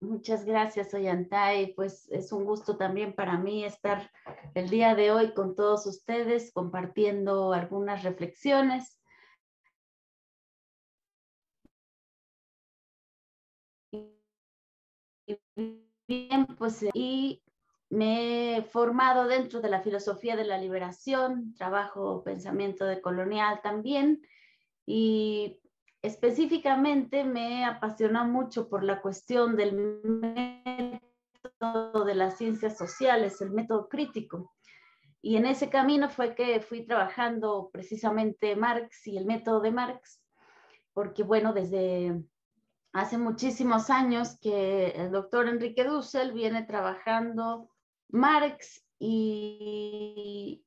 Muchas gracias, Ollantay. Pues es un gusto también para mí estar el día de hoy con todos ustedes compartiendo algunas reflexiones. Bien, pues y me he formado dentro de la filosofía de la liberación, trabajo pensamiento decolonial también y específicamente me apasiona mucho por la cuestión del método de las ciencias sociales, el método crítico. Y en ese camino fue que fui trabajando precisamente Marx y el método de Marx, porque bueno, desde hace muchísimos años que el doctor Enrique Dussel viene trabajando Marx y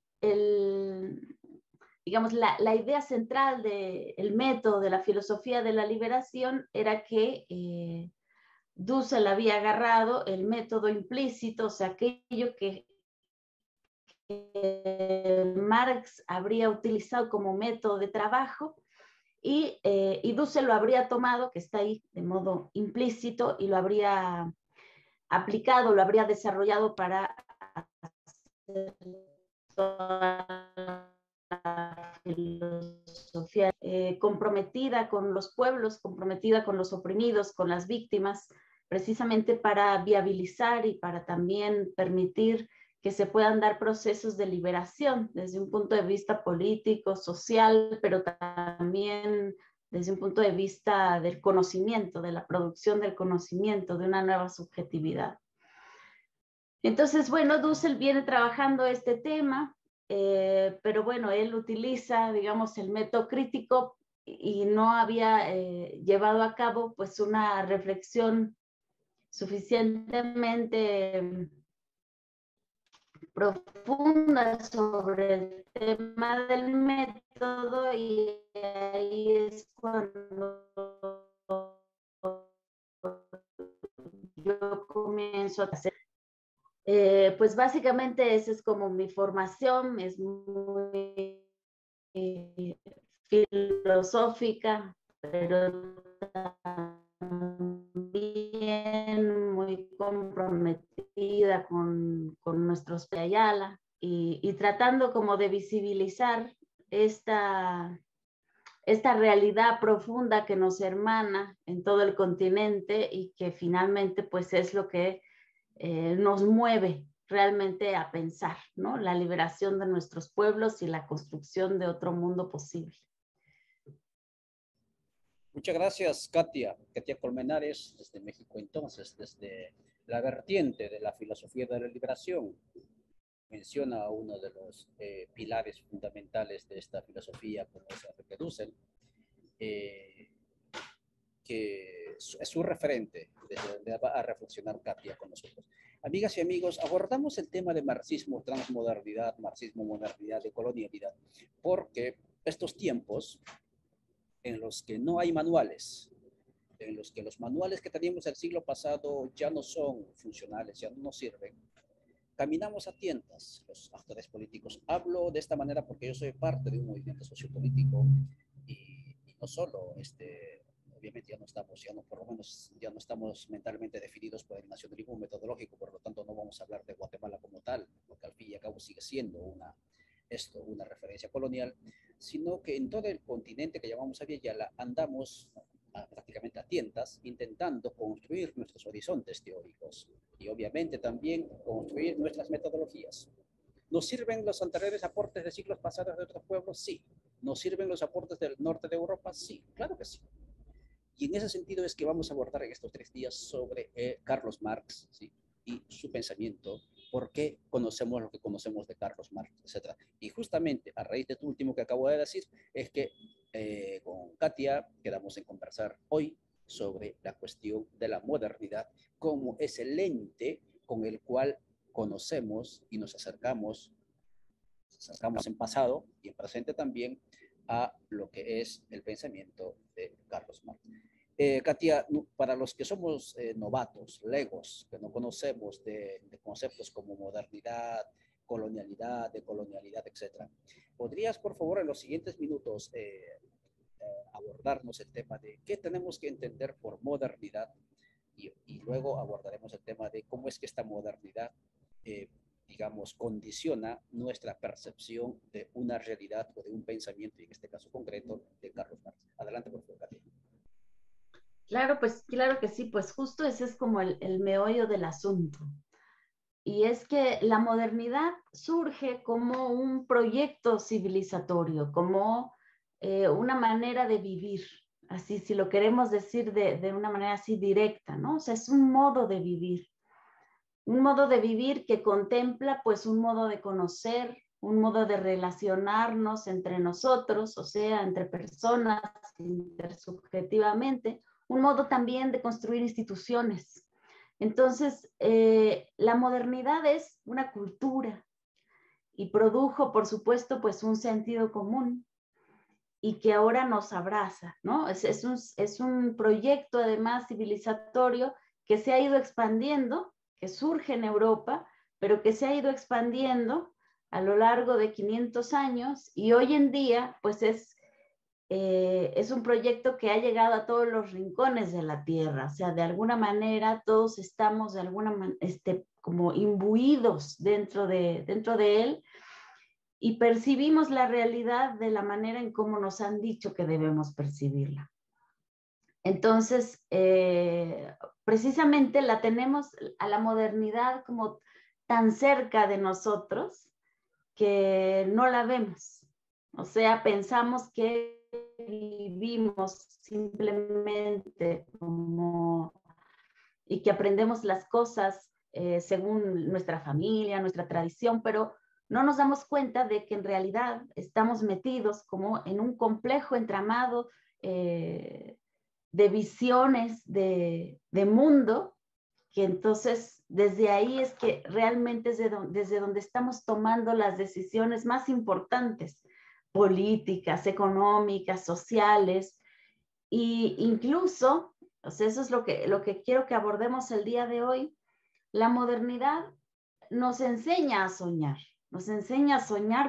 digamos, la idea central del método de la filosofía de la liberación era que Dussel había agarrado el método implícito, o sea, aquello que Marx habría utilizado como método de trabajo y Dussel lo habría tomado, que está ahí de modo implícito, y lo habría aplicado, lo habría desarrollado para hacer toda la filosofía comprometida con los pueblos, comprometida con los oprimidos, con las víctimas, precisamente para viabilizar y para también permitir que se puedan dar procesos de liberación desde un punto de vista político, social, pero también desde un punto de vista del conocimiento, de la producción del conocimiento, de una nueva subjetividad. Entonces, bueno, Dussel viene trabajando este tema, pero bueno, él utiliza, digamos, el método crítico y no había llevado a cabo pues una reflexión suficientemente profunda sobre el tema del método y ahí es cuando yo comienzo a hacer. Pues básicamente esa es como mi formación, es muy filosófica, pero también muy comprometida con nuestros Ayala y tratando como de visibilizar esta realidad profunda que nos hermana en todo el continente y que finalmente pues es lo que nos mueve realmente a pensar, ¿no? La liberación de nuestros pueblos y la construcción de otro mundo posible. Muchas gracias, Katia. Katia Colmenares, desde México, entonces, desde la vertiente de la filosofía de la liberación. Menciona uno de los pilares fundamentales de esta filosofía, como es Enrique Dussel, eh, que es su referente, desde donde va a reflexionar Katia con nosotros. Amigas y amigos, abordamos el tema de marxismo, transmodernidad, marxismo, modernidad y colonialidad, porque estos tiempos en los que no hay manuales, en los que los manuales que teníamos el siglo pasado ya no son funcionales, ya no nos sirven, caminamos a tientas los actores políticos. Hablo de esta manera porque yo soy parte de un movimiento sociopolítico y no solo, obviamente ya no estamos, ya no, por lo menos ya no estamos mentalmente definidos por el nacionalismo metodológico, por lo tanto no vamos a hablar de Guatemala como tal, porque al fin y al cabo sigue siendo una referencia colonial, sino que en todo el continente que llamamos Aviala andamos prácticamente a tientas, intentando construir nuestros horizontes teóricos y obviamente también construir nuestras metodologías. ¿Nos sirven los anteriores aportes de siglos pasados de otros pueblos? Sí. ¿Nos sirven los aportes del norte de Europa? Sí, claro que sí. Y en ese sentido es que vamos a abordar en estos 3 días sobre Carlos Marx, ¿sí? Y su pensamiento, por qué conocemos lo que conocemos de Carlos Marx, etc. Y justamente a raíz de tu último que acabo de decir, es que con Katia quedamos en conversar hoy sobre la cuestión de la modernidad como es el lente con el cual conocemos y nos acercamos en pasado y en presente también a lo que es el pensamiento de Carlos Marx. Katia, para los que somos novatos, legos, que no conocemos de conceptos como modernidad, colonialidad, decolonialidad, etc., ¿podrías, por favor, en los siguientes minutos abordarnos el tema de qué tenemos que entender por modernidad y luego abordaremos el tema de cómo es que esta modernidad, digamos, condiciona nuestra percepción de una realidad o de un pensamiento, y en este caso concreto, de Carlos Marx. Adelante, por favor, Katia. Claro, pues claro que sí, pues justo ese es como el meollo del asunto. Y es que la modernidad surge como un proyecto civilizatorio, como una manera de vivir, así si lo queremos decir de una manera así directa, ¿no? O sea, es un modo de vivir que contempla pues un modo de conocer, un modo de relacionarnos entre nosotros, o sea, entre personas, intersubjetivamente, un modo también de construir instituciones. Entonces, la modernidad es una cultura y produjo, por supuesto, pues un sentido común y que ahora nos abraza, ¿no? Es un proyecto, además, civilizatorio que se ha ido expandiendo, que surge en Europa, pero que se ha ido expandiendo a lo largo de 500 años y hoy en día, pues es un proyecto que ha llegado a todos los rincones de la Tierra, o sea, de alguna manera todos estamos de alguna manera como imbuidos dentro de él y percibimos la realidad de la manera en cómo nos han dicho que debemos percibirla. Entonces, precisamente la tenemos a la modernidad como tan cerca de nosotros que no la vemos. O sea, pensamos que vivimos simplemente como y que aprendemos las cosas según nuestra familia, nuestra tradición, pero no nos damos cuenta de que en realidad estamos metidos como en un complejo entramado de visiones de mundo, que entonces desde ahí es que realmente es desde donde estamos tomando las decisiones más importantes, políticas, económicas, sociales, e incluso, o sea, eso es lo que quiero que abordemos el día de hoy, la modernidad nos enseña a soñar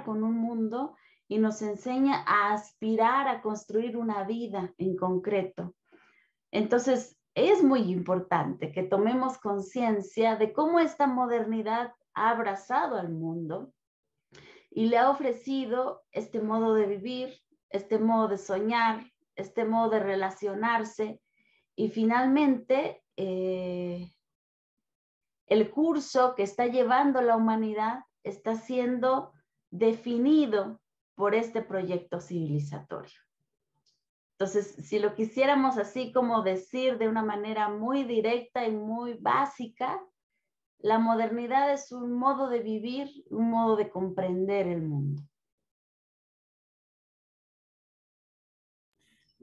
con un mundo y nos enseña a aspirar a construir una vida en concreto. Entonces, es muy importante que tomemos conciencia de cómo esta modernidad ha abrazado al mundo y le ha ofrecido este modo de vivir, este modo de soñar, este modo de relacionarse y finalmente el curso que está llevando la humanidad está siendo definido por este proyecto civilizatorio. Entonces, si lo quisiéramos así como decir de una manera muy directa y muy básica, la modernidad es un modo de vivir, un modo de comprender el mundo.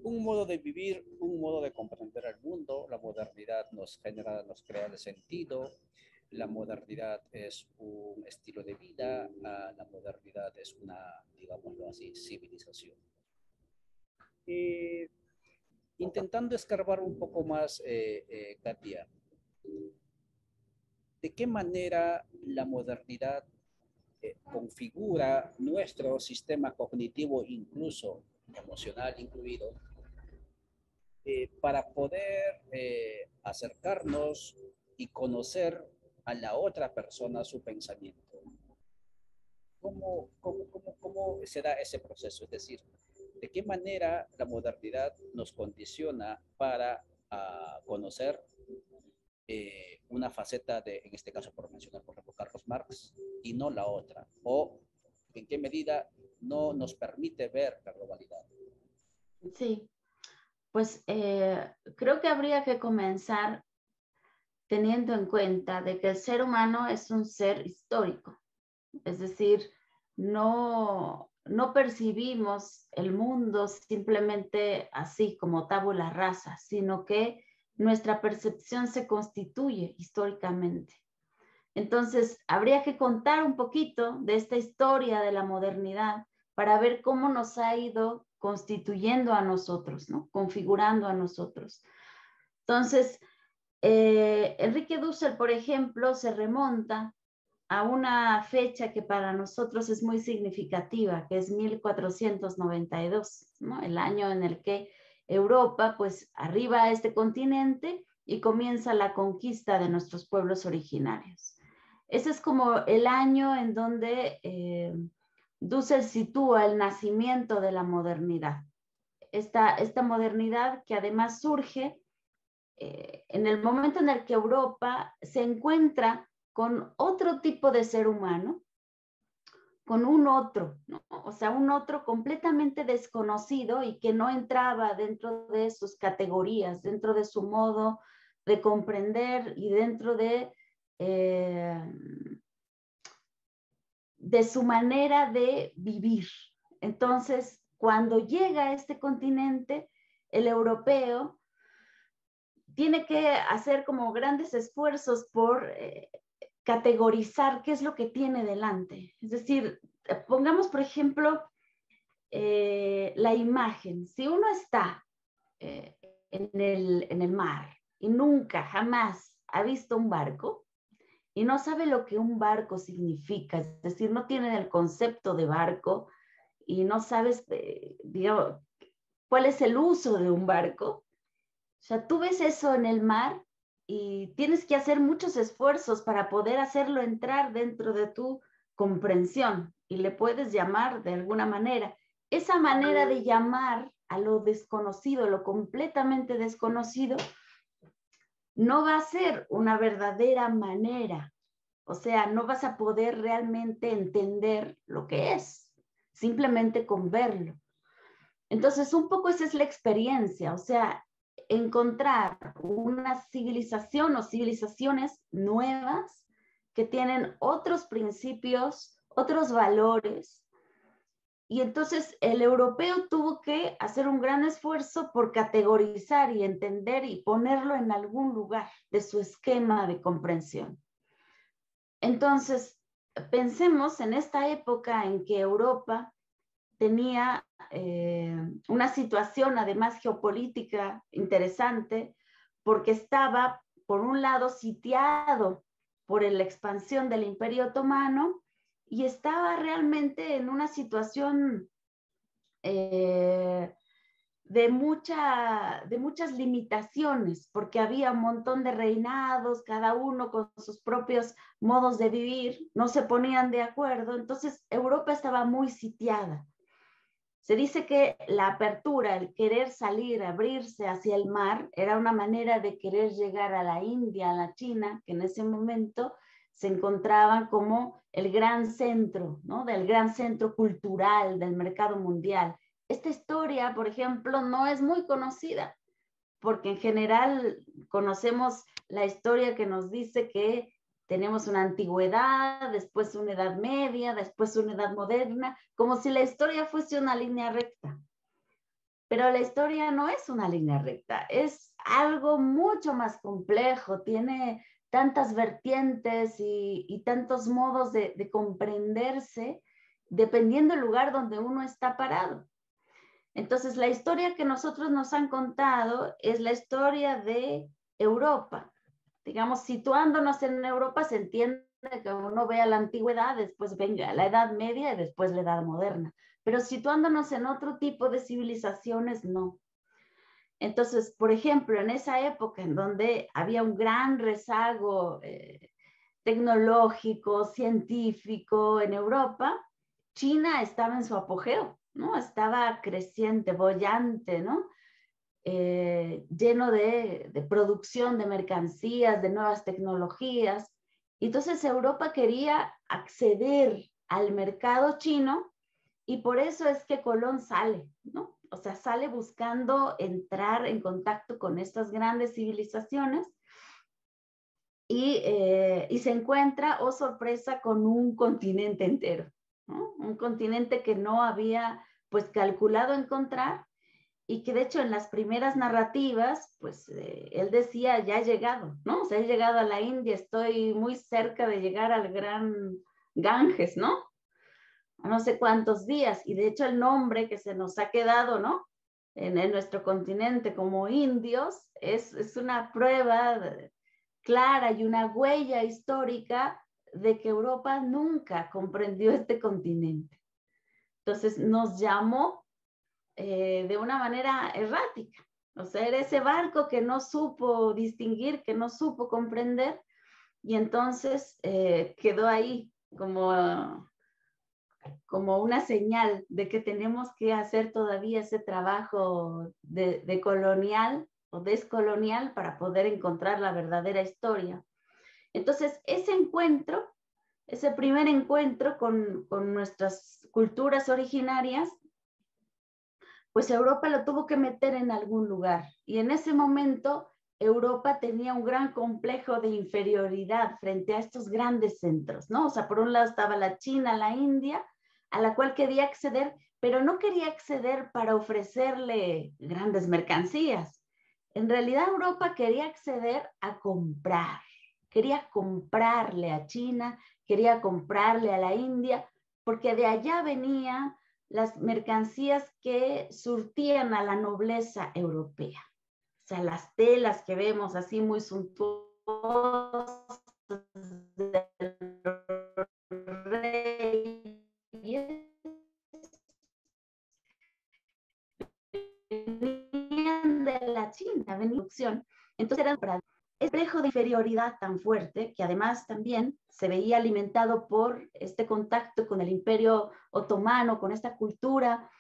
Un modo de vivir, un modo de comprender el mundo. La modernidad nos genera, nos crea el sentido. La modernidad es un estilo de vida. La modernidad es una, digámoslo así, civilización. Intentando escarbar un poco más, Katia, ¿de qué manera la modernidad configura nuestro sistema cognitivo, incluso emocional incluido, para poder acercarnos y conocer a la otra persona su pensamiento? ¿Cómo se da ese proceso? Es decir, ¿de qué manera la modernidad nos condiciona para conocer una faceta de, en este caso por mencionar por ejemplo Carlos Marx, y no la otra? ¿O en qué medida no nos permite ver la globalidad? Sí, pues creo que habría que comenzar teniendo en cuenta de que el ser humano es un ser histórico. Es decir, no percibimos el mundo simplemente así como tabula rasa, sino que nuestra percepción se constituye históricamente. Entonces, habría que contar un poquito de esta historia de la modernidad para ver cómo nos ha ido constituyendo a nosotros, ¿no? Configurando a nosotros. Entonces, Enrique Dussel, por ejemplo, se remonta a una fecha que para nosotros es muy significativa, que es 1492, ¿no? El año en el que Europa pues arriba a este continente y comienza la conquista de nuestros pueblos originarios. Ese es como el año en donde Dussel sitúa el nacimiento de la modernidad. Esta modernidad que además surge en el momento en el que Europa se encuentra con otro tipo de ser humano, con un otro, ¿no? O sea, un otro completamente desconocido y que no entraba dentro de sus categorías, dentro de su modo de comprender y dentro de su manera de vivir. Entonces, cuando llega a este continente, el europeo tiene que hacer como grandes esfuerzos por categorizar qué es lo que tiene delante. Es decir, pongamos, por ejemplo, la imagen. Si uno está en el mar y nunca, jamás ha visto un barco y no sabe lo que un barco significa, es decir, no tiene el concepto de barco y no sabes, digamos, cuál es el uso de un barco. O sea, tú ves eso en el mar y tienes que hacer muchos esfuerzos para poder hacerlo entrar dentro de tu comprensión y le puedes llamar de alguna manera. Esa manera de llamar a lo desconocido, lo completamente desconocido, no va a ser una verdadera manera. O sea, no vas a poder realmente entender lo que es, simplemente con verlo. Entonces, un poco esa es la experiencia, o sea, encontrar una civilización o civilizaciones nuevas que tienen otros principios, otros valores. Y entonces el europeo tuvo que hacer un gran esfuerzo por categorizar y entender y ponerlo en algún lugar de su esquema de comprensión. Entonces, pensemos en esta época en que Europa tenía una situación además geopolítica interesante porque estaba, por un lado, sitiado por la expansión del Imperio Otomano y estaba realmente en una situación de muchas limitaciones, porque había un montón de reinados, cada uno con sus propios modos de vivir, no se ponían de acuerdo, entonces Europa estaba muy sitiada. Se dice que la apertura, el querer salir, abrirse hacia el mar, era una manera de querer llegar a la India, a la China, que en ese momento se encontraban como el gran centro, ¿no? Del gran centro cultural del mercado mundial. Esta historia, por ejemplo, no es muy conocida, porque en general conocemos la historia que nos dice que tenemos una antigüedad, después una edad media, después una edad moderna, como si la historia fuese una línea recta. Pero la historia no es una línea recta, es algo mucho más complejo, tiene tantas vertientes y tantos modos de comprenderse dependiendo del lugar donde uno está parado. Entonces, la historia que nosotros nos han contado es la historia de Europa. Digamos, situándonos en Europa, se entiende que uno vea la antigüedad, después venga la Edad Media y después la Edad Moderna. Pero situándonos en otro tipo de civilizaciones, no. Entonces, por ejemplo, en esa época en donde había un gran rezago tecnológico, científico en Europa, China estaba en su apogeo, ¿no? Estaba creciente, bollante, ¿no? Lleno de producción de mercancías, de nuevas tecnologías. Entonces Europa quería acceder al mercado chino y por eso es que Colón sale, ¿no? O sea, sale buscando entrar en contacto con estas grandes civilizaciones y se encuentra, oh sorpresa, con un continente entero, ¿no? Un continente que no había pues calculado encontrar y que de hecho en las primeras narrativas, pues él decía, ya he llegado, ¿no? O sea, he llegado a la India, estoy muy cerca de llegar al gran Ganges, ¿no? A no sé cuántos días, y de hecho el nombre que se nos ha quedado, ¿no? En nuestro continente como indios, es una prueba clara y una huella histórica de que Europa nunca comprendió este continente. Entonces nos llamó de una manera errática. O sea, era ese barco que no supo distinguir, que no supo comprender, y entonces quedó ahí como una señal de que tenemos que hacer todavía ese trabajo de colonial o descolonial para poder encontrar la verdadera historia. Entonces, ese primer encuentro con nuestras culturas originarias, pues Europa lo tuvo que meter en algún lugar. Y en ese momento, Europa tenía un gran complejo de inferioridad frente a estos grandes centros, ¿no? O sea, por un lado estaba la China, la India, a la cual quería acceder, pero no quería acceder para ofrecerle grandes mercancías. En realidad, Europa quería acceder a comprar. Quería comprarle a China, quería comprarle a la India, porque de allá venían las mercancías que surtían a la nobleza europea. O sea, las telas que vemos así muy suntuosas de los reyes venían de la China, venían. Entonces eran para ese complejo de inferioridad tan fuerte, que además también se veía alimentado por este contacto con el Imperio Otomano, con esta cultura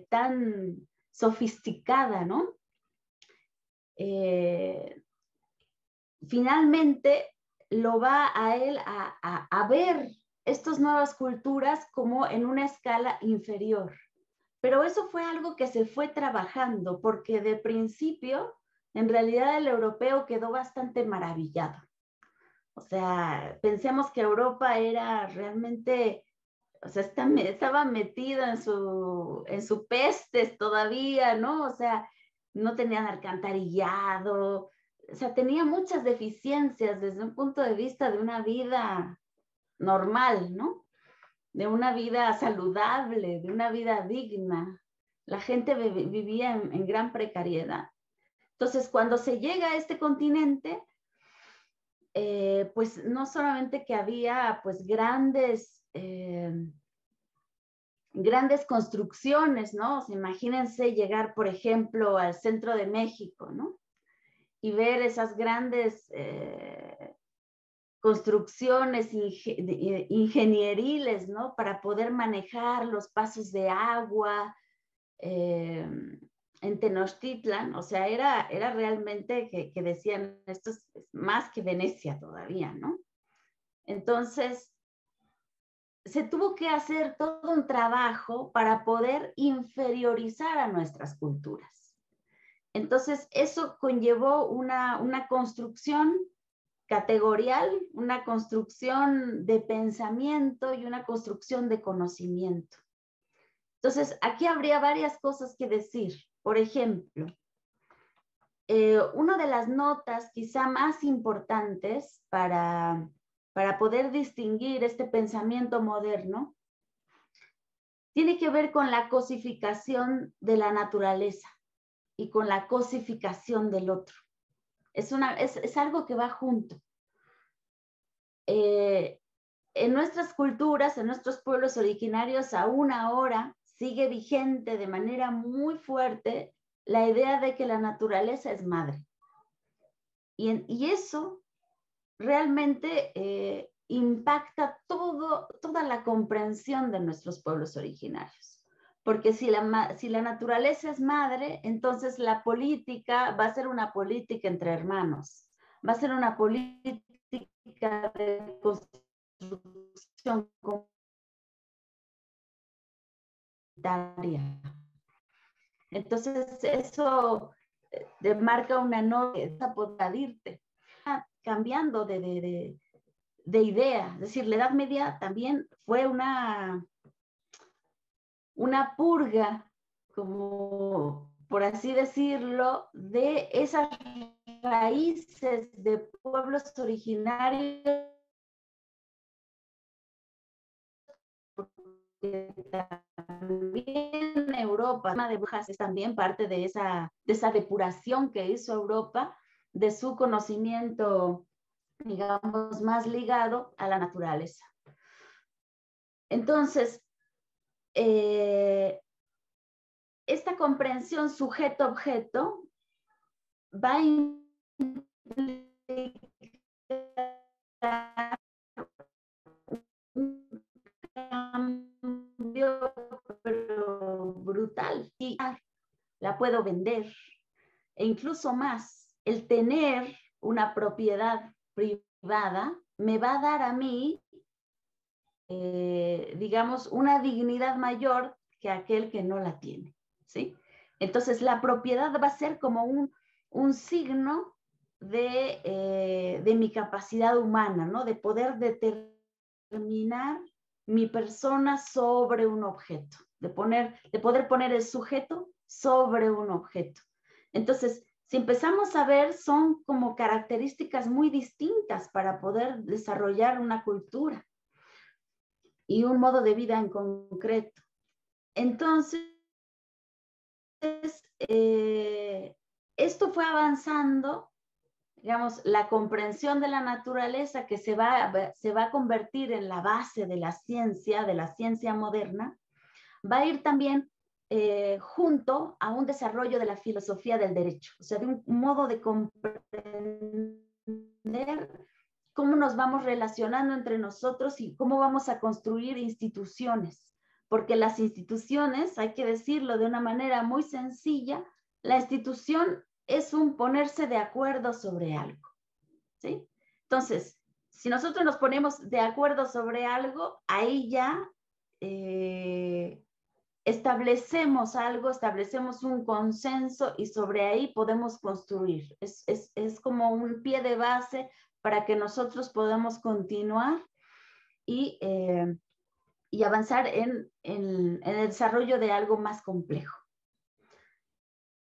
tan sofisticada, ¿no? Finalmente lo va a él a ver estas nuevas culturas como en una escala inferior. Pero eso fue algo que se fue trabajando, porque de principio, en realidad el europeo quedó bastante maravillado. O sea, pensemos que Europa era realmente, o sea, estaba metida en su pestes todavía, ¿no? O sea, no tenían alcantarillado, o sea, tenía muchas deficiencias desde un punto de vista de una vida normal, ¿no? De una vida saludable, de una vida digna. La gente vivía en gran precariedad. Entonces, cuando se llega a este continente, pues no solamente que había pues grandes construcciones, ¿no? O sea, imagínense llegar, por ejemplo, al centro de México, ¿no? Y ver esas grandes construcciones ingenieriles, ¿no? Para poder manejar los pasos de agua en Tenochtitlan. O sea, era realmente que decían, esto es más que Venecia todavía, ¿no? Entonces, se tuvo que hacer todo un trabajo para poder inferiorizar a nuestras culturas. Entonces, eso conllevó una construcción categorial, una construcción de pensamiento y una construcción de conocimiento. Entonces, aquí habría varias cosas que decir. Por ejemplo, una de las notas quizá más importantes para poder distinguir este pensamiento moderno tiene que ver con la cosificación de la naturaleza y con la cosificación del otro. Es algo que va junto. En nuestras culturas, en nuestros pueblos originarios, aún ahora sigue vigente de manera muy fuerte la idea de que la naturaleza es madre. Y eso realmente impacta toda la comprensión de nuestros pueblos originarios. Porque si la naturaleza es madre, entonces la política va a ser una política entre hermanos, va a ser una política de construcción comunitaria. Entonces eso marca una norma para irte cambiando de idea. Es decir, la Edad Media también fue una purga, como por así decirlo, de esas raíces de pueblos originarios, porque también Europa, de brujas, es también parte de esa depuración que hizo Europa de su conocimiento, digamos, más ligado a la naturaleza. Entonces, esta comprensión sujeto-objeto va a implicar un cambio pero brutal. Y la puedo vender. E incluso más, el tener una propiedad privada me va a dar a mí, digamos, una dignidad mayor que aquel que no la tiene, ¿sí? Entonces, la propiedad va a ser como un signo de mi capacidad humana, ¿no? De poder determinar mi persona sobre un objeto, de poder poner el sujeto sobre un objeto. Entonces, si empezamos a ver, son como características muy distintas para poder desarrollar una cultura y un modo de vida en concreto. Entonces, esto fue avanzando, digamos, la comprensión de la naturaleza que se va a convertir en la base de la ciencia moderna, va a ir también junto a un desarrollo de la filosofía del derecho, o sea, de un modo de comprender cómo nos vamos relacionando entre nosotros y cómo vamos a construir instituciones, porque las instituciones, hay que decirlo de una manera muy sencilla, la institución es un ponerse de acuerdo sobre algo, ¿sí? Entonces, si nosotros nos ponemos de acuerdo sobre algo, ahí ya establecemos algo, establecemos un consenso y sobre ahí podemos construir. Es como un pie de base para que nosotros podamos continuar y avanzar en el desarrollo de algo más complejo.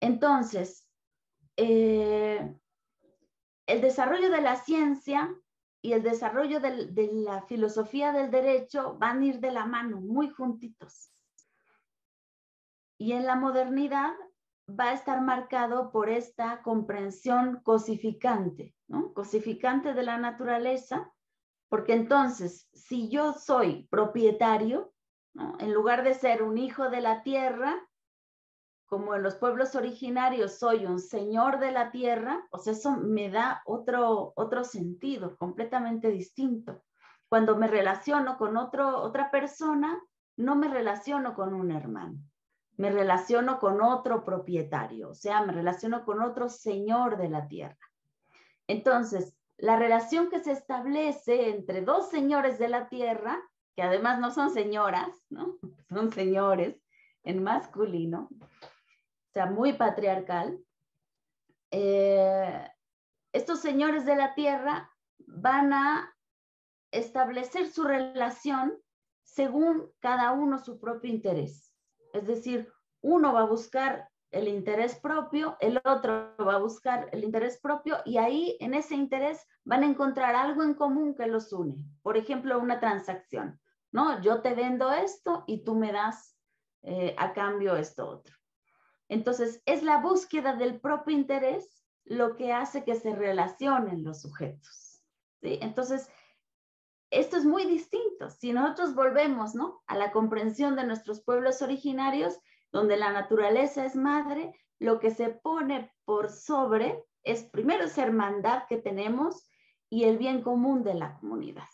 Entonces, el desarrollo de la ciencia y el desarrollo de la filosofía del derecho van a ir de la mano, muy juntitos. Y en la modernidad va a estar marcado por esta comprensión cosificante, ¿no? Cosificante de la naturaleza, porque entonces, si yo soy propietario, ¿no? En lugar de ser un hijo de la tierra, como en los pueblos originarios soy un señor de la tierra, pues eso me da otro sentido completamente distinto. Cuando me relaciono con otra persona, no me relaciono con un hermano, me relaciono con otro propietario, o sea, me relaciono con otro señor de la tierra. Entonces, la relación que se establece entre dos señores de la tierra, que además no son señoras, ¿no? Son señores en masculino, o sea, muy patriarcal, estos señores de la tierra van a establecer su relación según cada uno su propio interés. Es decir, uno va a buscar el interés propio, el otro va a buscar el interés propio y ahí en ese interés van a encontrar algo en común que los une. Por ejemplo, una transacción, ¿no? Yo te vendo esto y tú me das a cambio esto otro. Entonces, es la búsqueda del propio interés lo que hace que se relacionen los sujetos, ¿sí? Entonces, esto es muy distinto. Si nosotros volvemos, ¿no?, a la comprensión de nuestros pueblos originarios, donde la naturaleza es madre, lo que se pone por sobre es primero esa hermandad que tenemos y el bien común de la comunidad,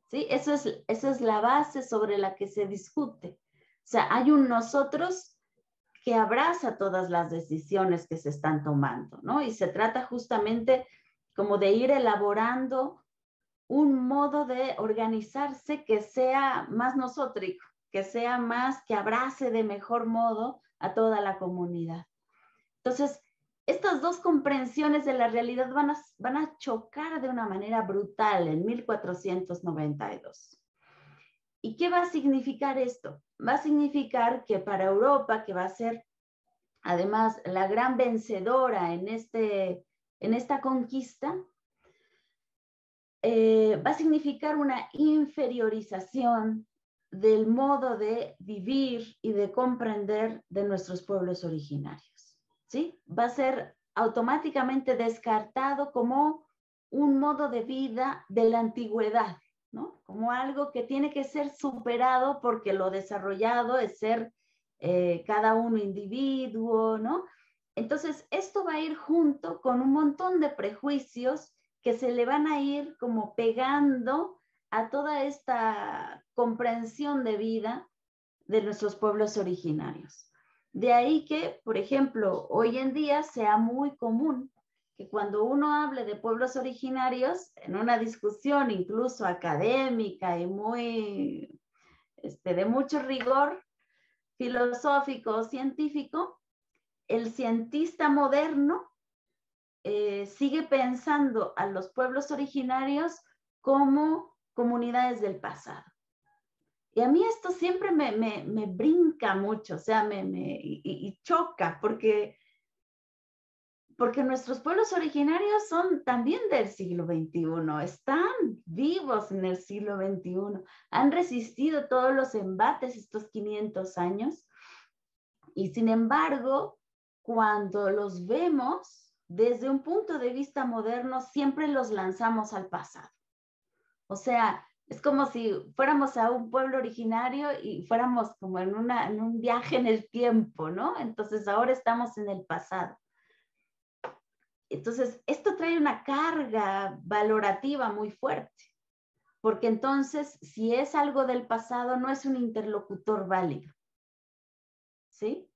¿sí? Esa es la base sobre la que se discute. O sea, hay un nosotros que abraza todas las decisiones que se están tomando, ¿no? Y se trata justamente como de ir elaborando un modo de organizarse que sea más nosótrico, que sea más, que abrace de mejor modo a toda la comunidad. Entonces, estas dos comprensiones de la realidad van a chocar de una manera brutal en 1492. ¿Y qué va a significar esto? Va a significar que para Europa, que va a ser además la gran vencedora en esta conquista, va a significar una inferiorización del modo de vivir y de comprender de nuestros pueblos originarios, ¿sí? Va a ser automáticamente descartado como un modo de vida de la antigüedad, ¿no? Como algo que tiene que ser superado porque lo desarrollado es ser cada uno individuo, ¿no? Entonces, esto va a ir junto con un montón de prejuicios que se le van a ir como pegando a toda esta comprensión de vida de nuestros pueblos originarios. De ahí que, por ejemplo, hoy en día sea muy común que cuando uno hable de pueblos originarios, en una discusión incluso académica y muy, de mucho rigor filosófico o científico, el cientista moderno sigue pensando a los pueblos originarios como comunidades del pasado. Y a mí esto siempre me brinca mucho, o sea, y choca, porque nuestros pueblos originarios son también del siglo XXI, están vivos en el siglo XXI, han resistido todos los embates estos 500 años, y sin embargo, cuando los vemos desde un punto de vista moderno, siempre los lanzamos al pasado. O sea, es como si fuéramos a un pueblo originario y fuéramos como en un viaje en el tiempo, ¿no? Entonces ahora estamos en el pasado. Entonces, esto trae una carga valorativa muy fuerte, porque entonces, si es algo del pasado, no es un interlocutor válido, ¿sí?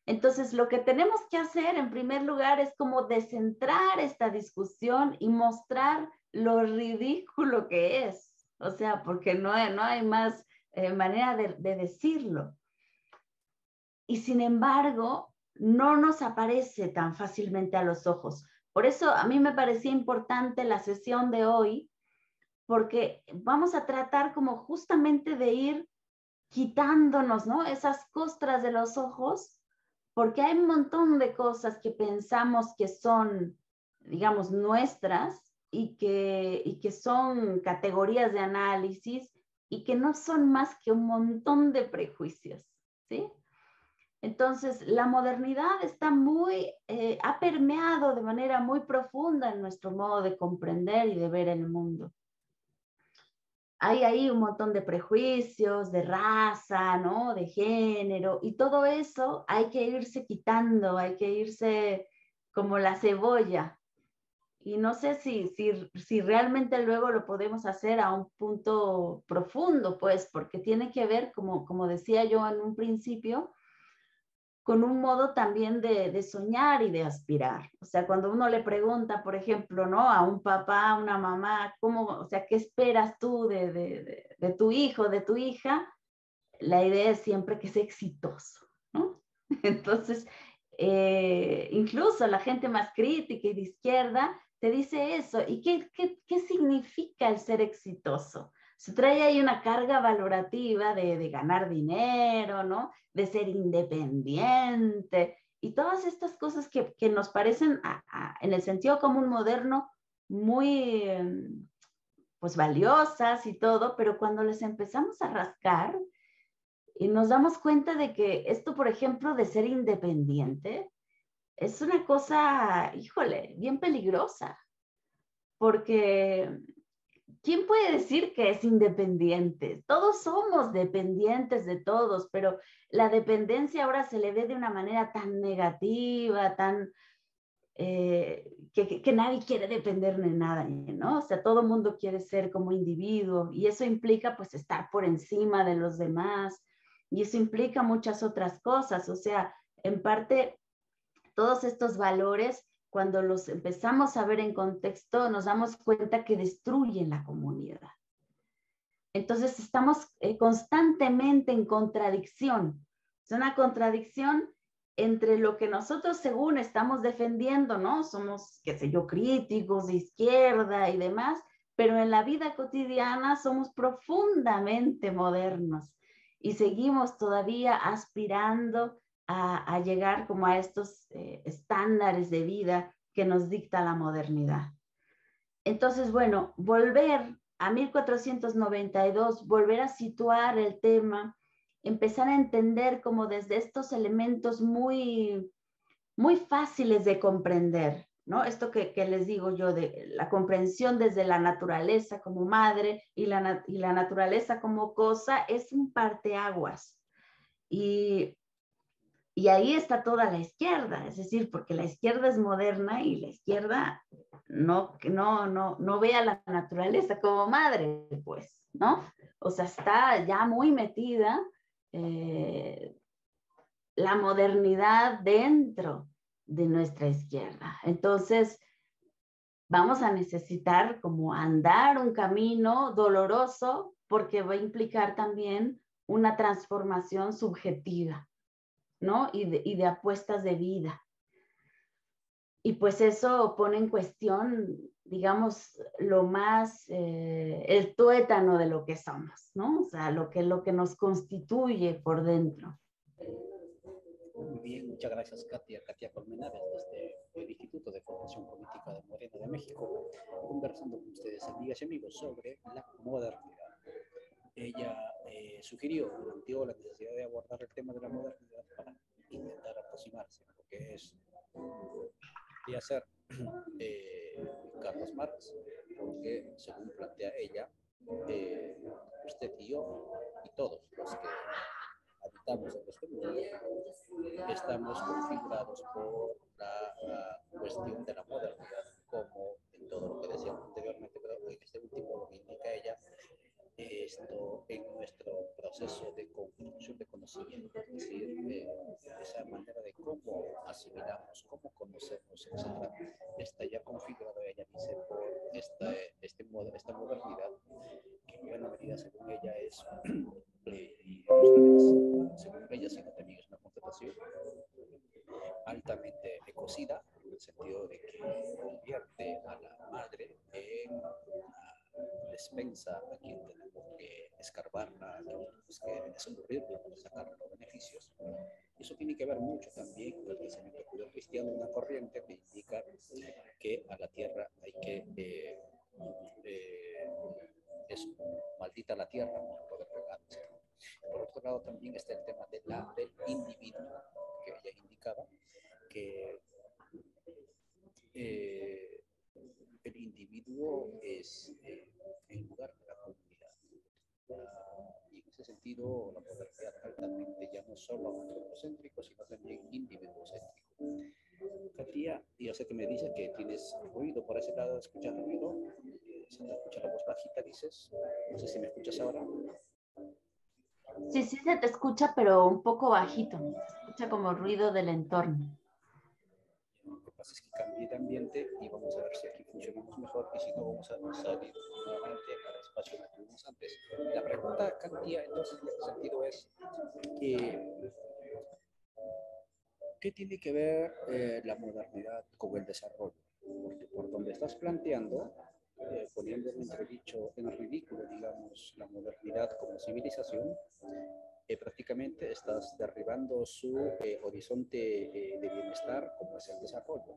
Entonces, lo que tenemos que hacer, en primer lugar, es como descentrar esta discusión y mostrar lo ridículo que es. O sea, porque no hay más manera de decirlo. Y sin embargo, no nos aparece tan fácilmente a los ojos. Por eso a mí me parecía importante la sesión de hoy, porque vamos a tratar como justamente de ir quitándonos, ¿no? Esas costras de los ojos, porque hay un montón de cosas que pensamos que son, digamos, nuestras y que son categorías de análisis y que no son más que un montón de prejuicios, ¿sí? Entonces, la modernidad está ha permeado de manera muy profunda en nuestro modo de comprender y de ver el mundo. Hay ahí un montón de prejuicios, de raza, ¿no? De género, y todo eso hay que irse quitando, hay que irse como la cebolla. Y no sé si realmente luego lo podemos hacer a un punto profundo, pues, porque tiene que ver, como decía yo en un principio, con un modo también de soñar y de aspirar. O sea, cuando uno le pregunta, por ejemplo, ¿no? A un papá, a una mamá, o sea, ¿qué esperas tú de tu hijo, de tu hija? La idea es siempre que sea exitoso, ¿no? Entonces, incluso la gente más crítica y de izquierda te dice eso. ¿Y qué significa el ser exitoso? Se trae ahí una carga valorativa de ganar dinero, ¿no? De ser independiente y todas estas cosas que nos parecen en el sentido común moderno muy pues valiosas y todo, pero cuando les empezamos a rascar y nos damos cuenta de que esto, por ejemplo, de ser independiente, es una cosa, híjole, bien peligrosa, porque ¿quién puede decir que es independiente? Todos somos dependientes de todos, pero la dependencia ahora se le ve de una manera tan negativa, tan que nadie quiere depender de nada, ¿no? O sea, todo el mundo quiere ser como individuo y eso implica pues estar por encima de los demás y eso implica muchas otras cosas. O sea, en parte, todos estos valores, cuando los empezamos a ver en contexto, nos damos cuenta que destruyen la comunidad. Entonces estamos constantemente en contradicción. Es una contradicción entre lo que nosotros según estamos defendiendo, ¿no? Somos, qué sé yo, críticos de izquierda y demás, pero en la vida cotidiana somos profundamente modernos y seguimos todavía aspirando a llegar como a estos estándares de vida que nos dicta la modernidad. Entonces, bueno, volver a 1492, volver a situar el tema, empezar a entender como desde estos elementos muy, muy fáciles de comprender, ¿no? Esto que les digo yo, de la comprensión desde la naturaleza como madre y la naturaleza como cosa, es un parteaguas. Y Y ahí está toda la izquierda, es decir, porque la izquierda es moderna y la izquierda no ve a la naturaleza como madre, pues, ¿no? O sea, está ya muy metida la modernidad dentro de nuestra izquierda. Entonces, vamos a necesitar como andar un camino doloroso porque va a implicar también una transformación subjetiva, ¿no? Y de apuestas de vida. Y pues eso pone en cuestión, digamos, lo más, el tuétano de lo que somos, ¿no? O sea, lo que nos constituye por dentro. Muy bien, muchas gracias, Katia. Katia Colmenares, desde el Instituto de Formación Política de Morena de México, conversando con ustedes, amigas y amigos, sobre la modernidad. Ella sugirió, planteó la necesidad de abordar el tema de la modernidad para intentar aproximarse a lo que es y hacer Carlos Marx, porque según plantea ella, usted y yo y todos los que habitamos en este mundo estamos configurados por la cuestión de la modernidad, como en todo lo que decíamos anteriormente, pero en este último lo que indica ella, esto en nuestro proceso de construcción de conocimiento, es decir, esa manera de cómo asimilamos, cómo conocemos, etc., está ya configurado, ella dice, por esta modernidad, que en buena medida, según ella, es, según ella, sino también es una constatación altamente ecocida, en el sentido de que convierte a la madre en una despensa a quien tenemos que escarbarla, a quien tenemos que escurrirla para sacar los beneficios. Eso tiene que ver mucho también con el pensamiento judeocristiano, una corriente que indica que a la tierra hay que es maldita la tierra para poder regarse. Por otro lado, también está el tema del individuo, que ella indicaba que el individuo es el lugar de la comunidad. Y en ese sentido, la modernidad altamente ya no solo antropocéntrico, sino también individuocéntrico. Katia, yo sé que me dices que tienes ruido por ese lado, ¿escuchas ruido? Se te escucha la voz bajita, dices. No sé si me escuchas ahora. Sí, sí se te escucha, pero un poco bajito. Se escucha como ruido del entorno. Lo que pasa es que cambié de ambiente y vamos a ver si aquí funcionamos mejor y si no vamos a salir nuevamente al espacio que tuvimos antes. La pregunta, Katia, entonces en ese sentido es ¿qué tiene que ver la modernidad con el desarrollo? Porque por donde estás planteando, poniendo en entredicho, en ridículo, digamos, la modernidad como civilización, prácticamente estás derribando su horizonte de bienestar como es el desarrollo.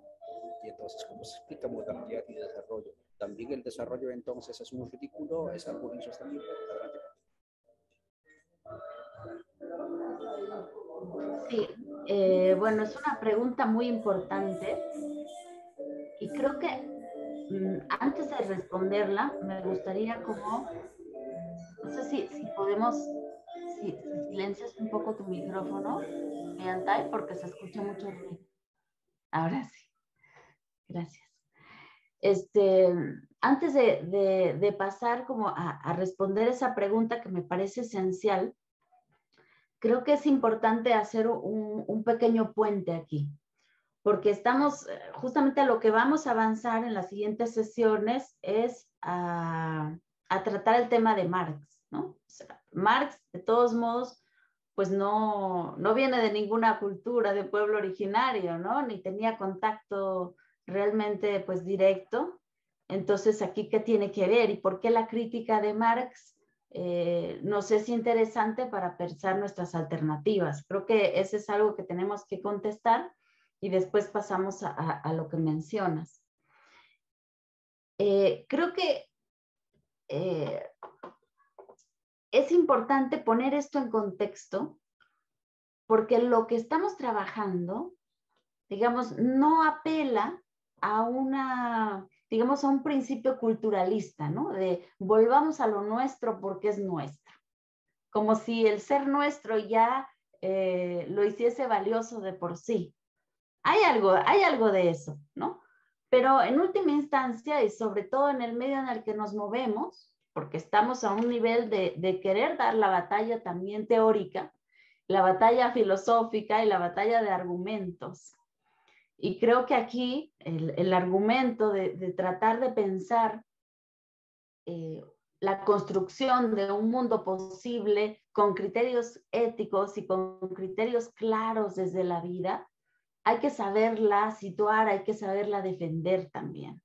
Y entonces, ¿cómo se explica modernidad y desarrollo? ¿También el desarrollo entonces es un ridículo, es algo insostenible? Adelante. Sí, bueno, es una pregunta muy importante y creo que antes de responderla, me gustaría como, no sé si podemos, si silencias un poco tu micrófono, Miantay, porque se escucha mucho ruido. Ahora sí, gracias. Antes de pasar como a responder esa pregunta que me parece esencial, creo que es importante hacer un pequeño puente aquí, porque estamos, justamente a lo que vamos a avanzar en las siguientes sesiones es a tratar el tema de Marx, ¿no? O sea, Marx, de todos modos, pues no viene de ninguna cultura de pueblo originario, ¿no? Ni tenía contacto realmente, pues, directo. Entonces, ¿aquí qué tiene que ver? ¿Y por qué la crítica de Marx nos es interesante para pensar nuestras alternativas? Creo que ese es algo que tenemos que contestar y después pasamos a lo que mencionas. Creo que es importante poner esto en contexto porque lo que estamos trabajando, digamos, no apela a digamos, a un principio culturalista, ¿no? De volvamos a lo nuestro porque es nuestro. Como si el ser nuestro ya lo hiciese valioso de por sí. Hay algo de eso, ¿no? Pero en última instancia, y sobre todo en el medio en el que nos movemos, porque estamos a un nivel de querer dar la batalla también teórica, la batalla filosófica y la batalla de argumentos. Y creo que aquí el argumento de tratar de pensar la construcción de un mundo posible con criterios éticos y con criterios claros desde la vida, hay que saberla situar, hay que saberla defender también.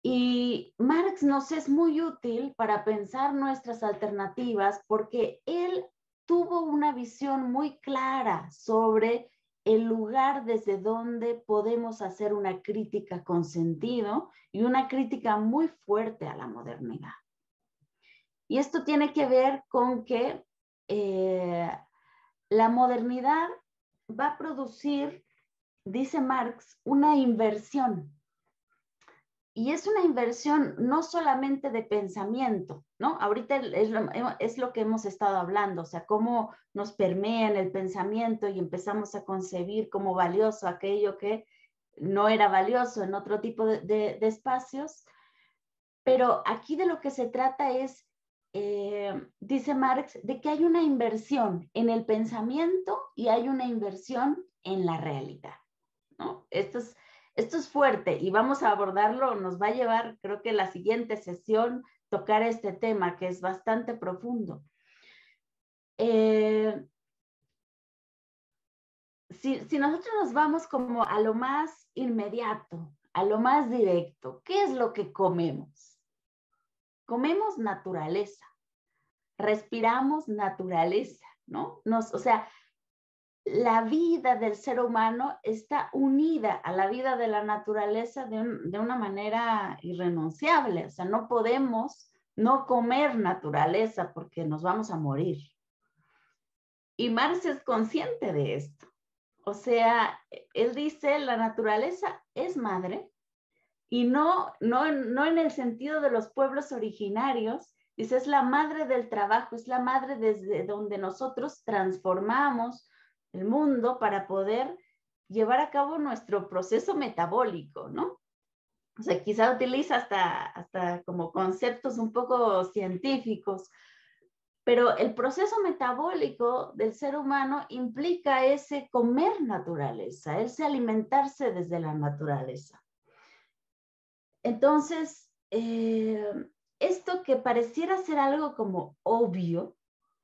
Y Marx nos es muy útil para pensar nuestras alternativas porque él tuvo una visión muy clara sobre el lugar desde donde podemos hacer una crítica con sentido y una crítica muy fuerte a la modernidad. Y esto tiene que ver con que la modernidad va a producir, dice Marx, una inversión. Y es una inversión no solamente de pensamiento, ¿no? Ahorita es lo que hemos estado hablando, o sea, cómo nos permea en el pensamiento y empezamos a concebir como valioso aquello que no era valioso en otro tipo de espacios. Pero aquí de lo que se trata es, dice Marx, de que hay una inversión en el pensamiento y hay una inversión en la realidad, ¿no? Esto es fuerte y vamos a abordarlo, nos va a llevar, creo que la siguiente sesión, tocar este tema que es bastante profundo. Si nosotros nos vamos como a lo más inmediato, a lo más directo, ¿qué es lo que comemos? Comemos naturaleza, respiramos naturaleza, ¿no? O sea, la vida del ser humano está unida a la vida de la naturaleza de una manera irrenunciable. O sea, no podemos no comer naturaleza porque nos vamos a morir. Y Marx es consciente de esto. O sea, él dice, la naturaleza es madre y no en el sentido de los pueblos originarios. Dice, es la madre del trabajo, es la madre desde donde nosotros transformamos el mundo para poder llevar a cabo nuestro proceso metabólico, ¿no? O sea, quizá utiliza hasta como conceptos un poco científicos, pero el proceso metabólico del ser humano implica ese comer naturaleza, ese alimentarse desde la naturaleza. Entonces, esto que pareciera ser algo como obvio,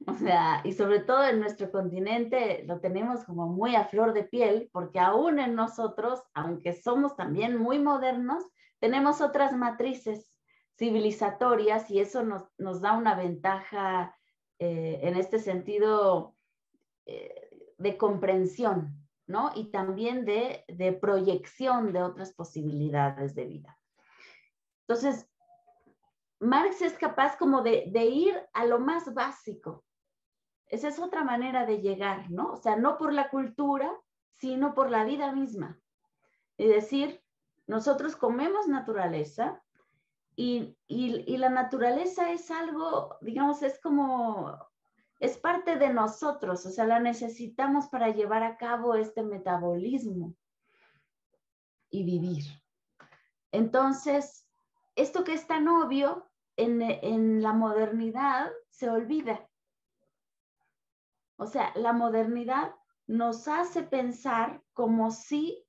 o sea, y sobre todo en nuestro continente lo tenemos como muy a flor de piel, porque aún en nosotros, aunque somos también muy modernos, tenemos otras matrices civilizatorias y eso nos da una ventaja en este sentido de comprensión, ¿no? Y también de proyección de otras posibilidades de vida. Entonces, Marx es capaz como de ir a lo más básico. Esa es otra manera de llegar, ¿no? O sea, no por la cultura, sino por la vida misma. Es decir, nosotros comemos naturaleza y la naturaleza es algo, digamos, es parte de nosotros, o sea, la necesitamos para llevar a cabo este metabolismo y vivir. Entonces, esto que es tan obvio en la modernidad se olvida. O sea, la modernidad nos hace pensar como si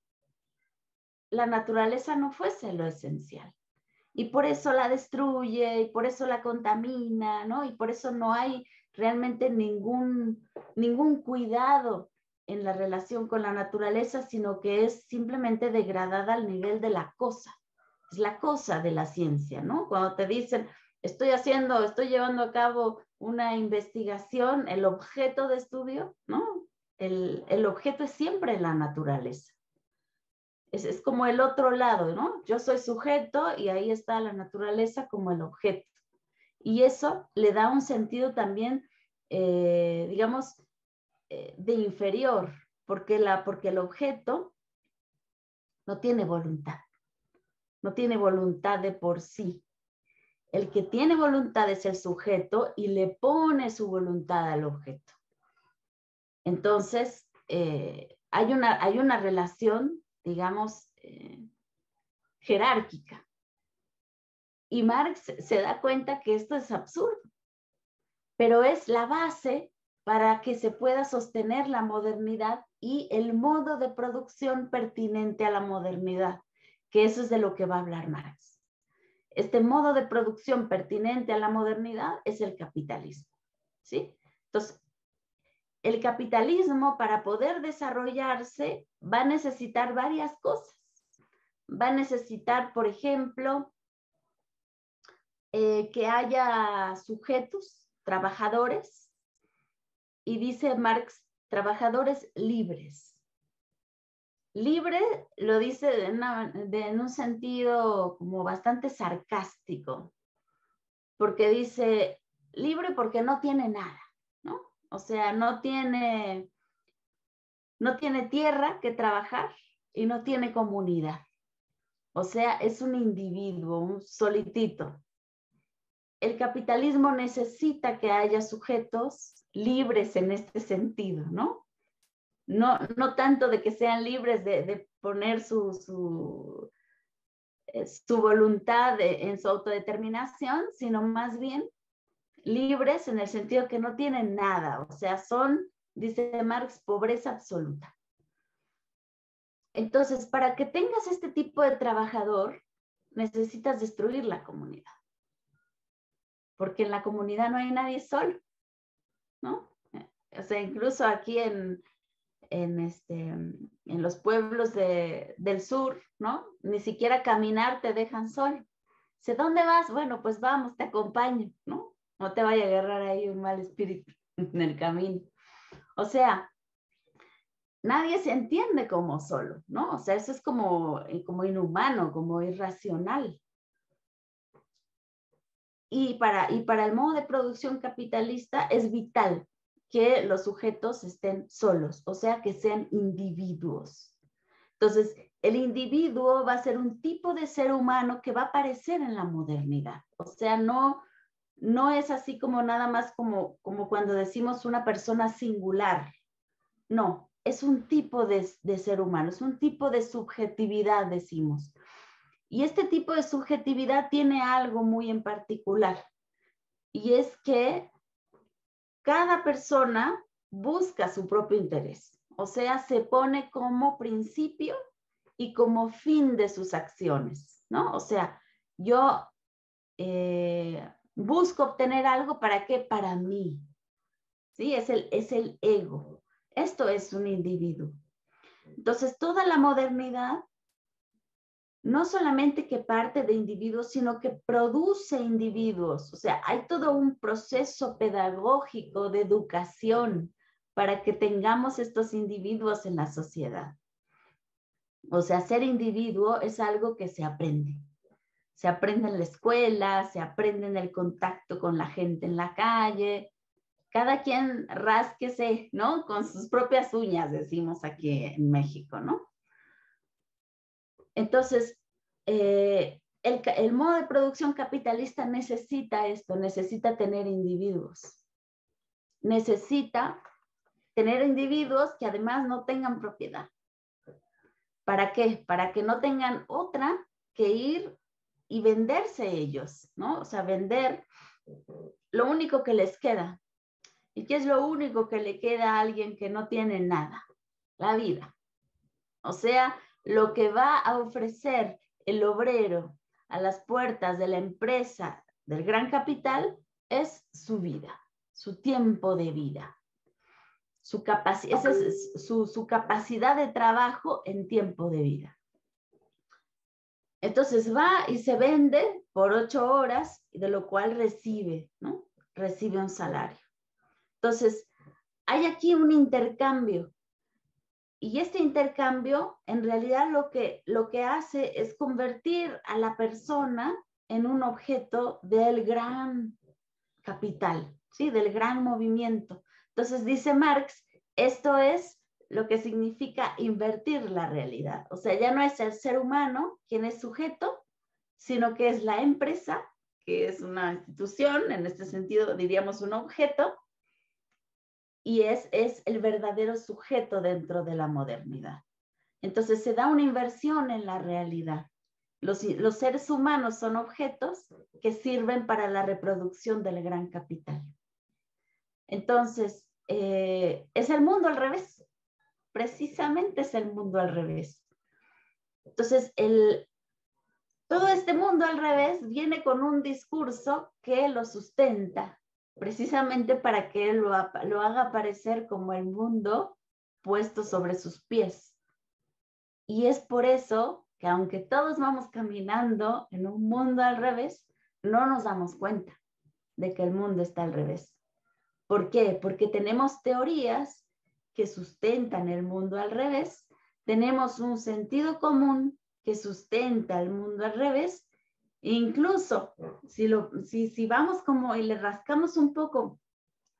la naturaleza no fuese lo esencial. Y por eso la destruye, y por eso la contamina, ¿no? Y por eso no hay realmente ningún cuidado en la relación con la naturaleza, sino que es simplemente degradada al nivel de la cosa. Es la cosa de la ciencia, ¿no? Cuando te dicen, estoy llevando a cabo una investigación, el objeto de estudio, ¿no? El objeto es siempre la naturaleza. Es como el otro lado, ¿no? Yo soy sujeto y ahí está la naturaleza como el objeto. Y eso le da un sentido también, digamos, de inferior, porque el objeto no tiene voluntad de por sí. El que tiene voluntad es el sujeto y le pone su voluntad al objeto. Entonces, hay una relación, digamos, jerárquica. Y Marx se da cuenta que esto es absurdo, pero es la base para que se pueda sostener la modernidad y el modo de producción pertinente a la modernidad, que eso es de lo que va a hablar Marx. Este modo de producción pertinente a la modernidad es el capitalismo, ¿sí? Entonces, el capitalismo, para poder desarrollarse, va a necesitar varias cosas. Va a necesitar, por ejemplo, que haya sujetos, trabajadores, y dice Marx, trabajadores libres. Libre lo dice en un sentido como bastante sarcástico, porque dice libre porque no tiene nada, ¿no? O sea, no tiene tierra que trabajar y no tiene comunidad. O sea, es un individuo, un solitito. El capitalismo necesita que haya sujetos libres en este sentido, ¿no? No tanto de que sean libres de poner su voluntad en su autodeterminación, sino más bien libres en el sentido que no tienen nada, o sea, son, dice Marx, pobreza absoluta. Entonces, para que tengas este tipo de trabajador, necesitas destruir la comunidad, porque en la comunidad no hay nadie solo, ¿no? O sea, incluso aquí en los pueblos del sur, ¿no? Ni siquiera caminar te dejan solo. Dice, ¿dónde vas? Bueno, pues vamos, te acompaño, ¿no? No te vaya a agarrar ahí un mal espíritu en el camino. O sea, nadie se entiende como solo, ¿no? O sea, eso es como inhumano, como irracional. Y para el modo de producción capitalista es vital que los sujetos estén solos, o sea, que sean individuos. Entonces, el individuo va a ser un tipo de ser humano que va a aparecer en la modernidad. O sea, no es así como nada más como cuando decimos una persona singular. No, es un tipo de ser humano, es un tipo de subjetividad, decimos. Y este tipo de subjetividad tiene algo muy en particular. Y es que cada persona busca su propio interés. O sea, se pone como principio y como fin de sus acciones, ¿no? O sea, yo busco obtener algo, ¿para qué? Para mí, ¿sí? Es el ego. Esto es un individuo. Entonces, toda la modernidad no solamente que parte de individuos, sino que produce individuos. O sea, hay todo un proceso pedagógico de educación para que tengamos estos individuos en la sociedad. O sea, ser individuo es algo que se aprende. Se aprende en la escuela, se aprende en el contacto con la gente en la calle. Cada quien rásquese, ¿no? Con sus propias uñas, decimos aquí en México, ¿no? Entonces, el modo de producción capitalista necesita esto, necesita tener individuos. Necesita tener individuos que además no tengan propiedad. ¿Para qué? Para que no tengan otra que ir y venderse ellos, ¿no? O sea, vender lo único que les queda. ¿Y qué es lo único que le queda a alguien que no tiene nada? La vida. O sea, lo que va a ofrecer el obrero a las puertas de la empresa del gran capital es su vida, su tiempo de vida, su capacidad de trabajo en tiempo de vida. Entonces va y se vende por 8 horas, de lo cual recibe, ¿no? Recibe un salario. Entonces, hay aquí un intercambio. Y este intercambio, en realidad, lo que hace es convertir a la persona en un objeto del gran capital, ¿sí? Del gran movimiento. Entonces, dice Marx, esto es lo que significa invertir la realidad. O sea, ya no es el ser humano quien es sujeto, sino que es la empresa, que es una institución, en este sentido diríamos un objeto, y es el verdadero sujeto dentro de la modernidad. Entonces se da una inversión en la realidad. Los seres humanos son objetos que sirven para la reproducción del gran capital. Entonces, es el mundo al revés. Precisamente es el mundo al revés. Entonces, todo este mundo al revés viene con un discurso que lo sustenta, precisamente para que él lo haga parecer como el mundo puesto sobre sus pies. Y es por eso que aunque todos vamos caminando en un mundo al revés, no nos damos cuenta de que el mundo está al revés. ¿Por qué? Porque tenemos teorías que sustentan el mundo al revés, tenemos un sentido común que sustenta el mundo al revés, e incluso si vamos como y le rascamos un poco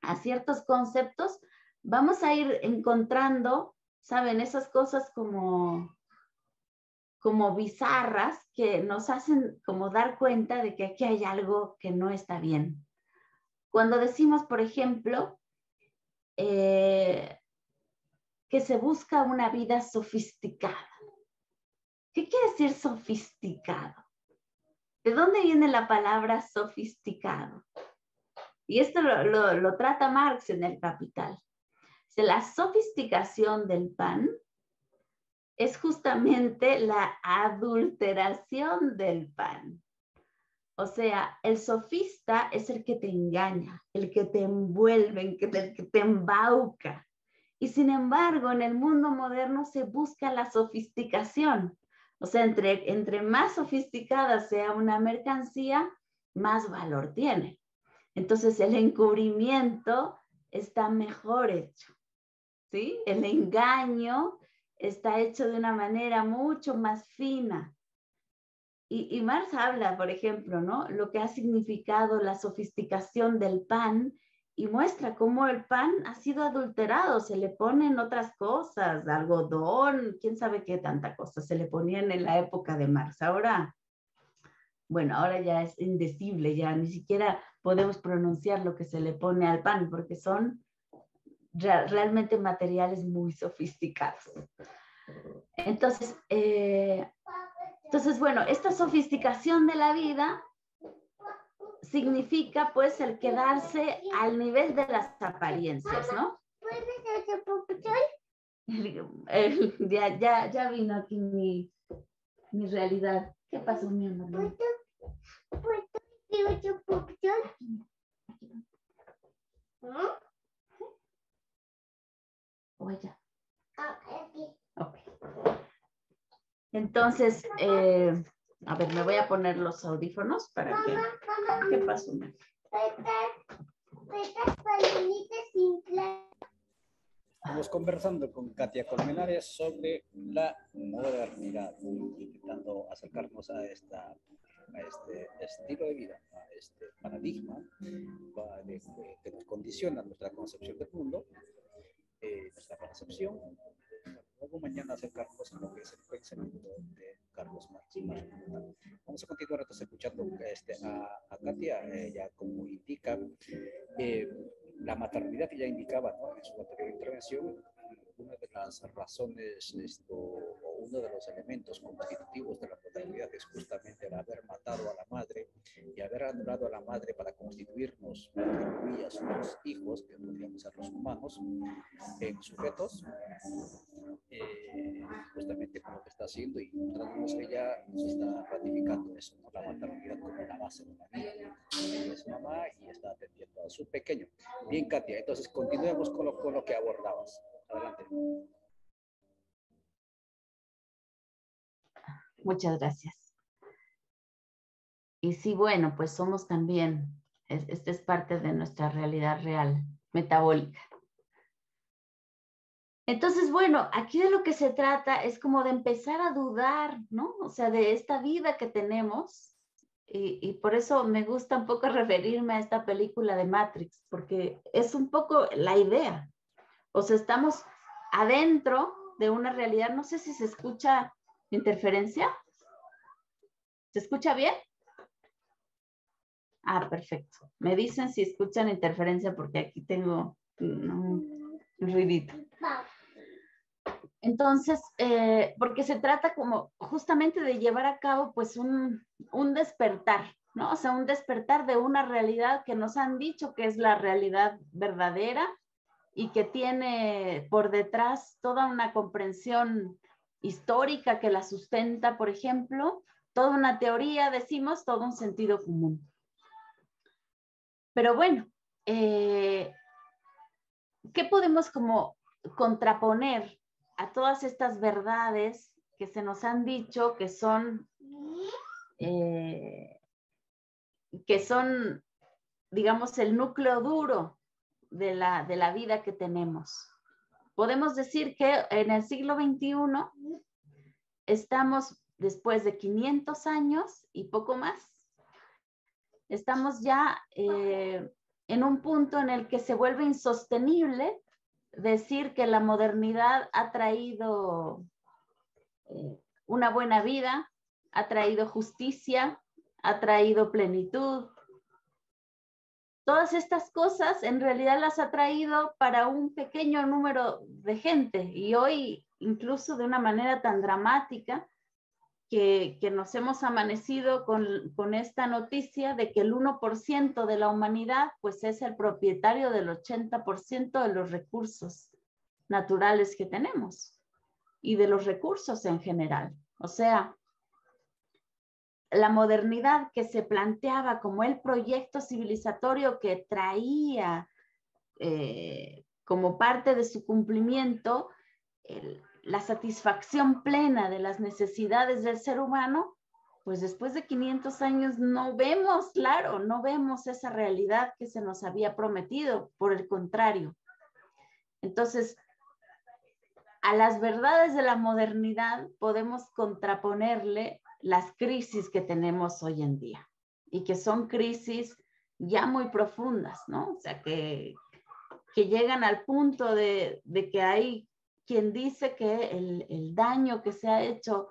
a ciertos conceptos, vamos a ir encontrando, ¿saben? Esas cosas como bizarras que nos hacen como dar cuenta de que aquí hay algo que no está bien. Cuando decimos, por ejemplo, que se busca una vida sofisticada. ¿Qué quiere decir sofisticado? ¿De dónde viene la palabra sofisticado? Y esto lo trata Marx en El Capital. La sofisticación del pan es justamente la adulteración del pan. O sea, el sofista es el que te engaña, el que te envuelve, el que te embauca. Y sin embargo, en el mundo moderno se busca la sofisticación. O sea, entre más sofisticada sea una mercancía, más valor tiene. Entonces, el encubrimiento está mejor hecho, ¿sí? El engaño está hecho de una manera mucho más fina. Y Marx habla, por ejemplo, ¿no? Lo que ha significado la sofisticación del pan y muestra cómo el pan ha sido adulterado, se le ponen otras cosas, algodón, quién sabe qué tanta cosa se le ponían en la época de Marx. Ahora, bueno, ahora ya es indecible, ya ni siquiera podemos pronunciar lo que se le pone al pan porque son realmente materiales muy sofisticados. Entonces, bueno, esta sofisticación de la vida significa pues el quedarse al nivel de las apariencias, ¿no? Ya vino aquí mi realidad. ¿Qué pasó, mi amor? ¿O allá? Ok. Entonces, a ver, me voy a poner los audífonos para que... ¿Qué pasó? Estamos conversando con Katia Colmenares sobre la modernidad, intentando acercarnos a este estilo de vida, a este paradigma que nos condiciona nuestra concepción del mundo, nuestra percepción. Luego mañana acercarnos a lo que es el pensamiento de Carlos Marx. Vamos a continuar entonces escuchando a Katia, ya como indica la maternidad que ya indicaba, ¿no? En su anterior intervención. Una de las razones o uno de los elementos constitutivos de la modernidad es justamente el haber matado a la madre y haber anulado a la madre para constituirnos, entre comillas, los hijos, que podríamos ser los humanos, en sujetos, justamente con lo que está haciendo, y encontramos que ella nos está ratificando eso, ¿no? La maternidad como la base de la vida. Ella es mamá y está atendiendo a su pequeño. Bien, Katia, entonces continuemos con lo que abordabas. Adelante. Muchas gracias. Y sí, bueno, pues somos también, esta es parte de nuestra realidad real, metabólica. Entonces, bueno, aquí de lo que se trata es como de empezar a dudar, ¿no? O sea, de esta vida que tenemos. Y por eso me gusta un poco referirme a esta película de Matrix, porque es un poco la idea. O sea, estamos adentro de una realidad. No sé si se escucha interferencia. ¿Se escucha bien? Ah, perfecto. Me dicen si escuchan interferencia porque aquí tengo... ruidito. Entonces, porque se trata como justamente de llevar a cabo pues un despertar, ¿no? O sea, un despertar de una realidad que nos han dicho que es la realidad verdadera y que tiene por detrás toda una comprensión histórica que la sustenta, por ejemplo, toda una teoría, decimos, todo un sentido común. Pero bueno, ¿qué podemos como contraponer a todas estas verdades que se nos han dicho que son, digamos, el núcleo duro de la vida que tenemos? Podemos decir que en el siglo XXI estamos, después de 500 años y poco más, estamos ya en un punto en el que se vuelve insostenible decir que la modernidad ha traído una buena vida, ha traído justicia, ha traído plenitud. Todas estas cosas en realidad las ha traído para un pequeño número de gente, y hoy incluso de una manera tan dramática que nos hemos amanecido con esta noticia de que el 1% de la humanidad pues es el propietario del 80% de los recursos naturales que tenemos y de los recursos en general. O sea, la modernidad que se planteaba como el proyecto civilizatorio que traía como parte de su cumplimiento la satisfacción plena de las necesidades del ser humano, pues después de 500 años no vemos, claro, no vemos esa realidad que se nos había prometido, por el contrario. Entonces, a las verdades de la modernidad podemos contraponerle las crisis que tenemos hoy en día y que son crisis ya muy profundas, ¿no? O sea, que llegan al punto de que hay quien dice que el daño que se ha hecho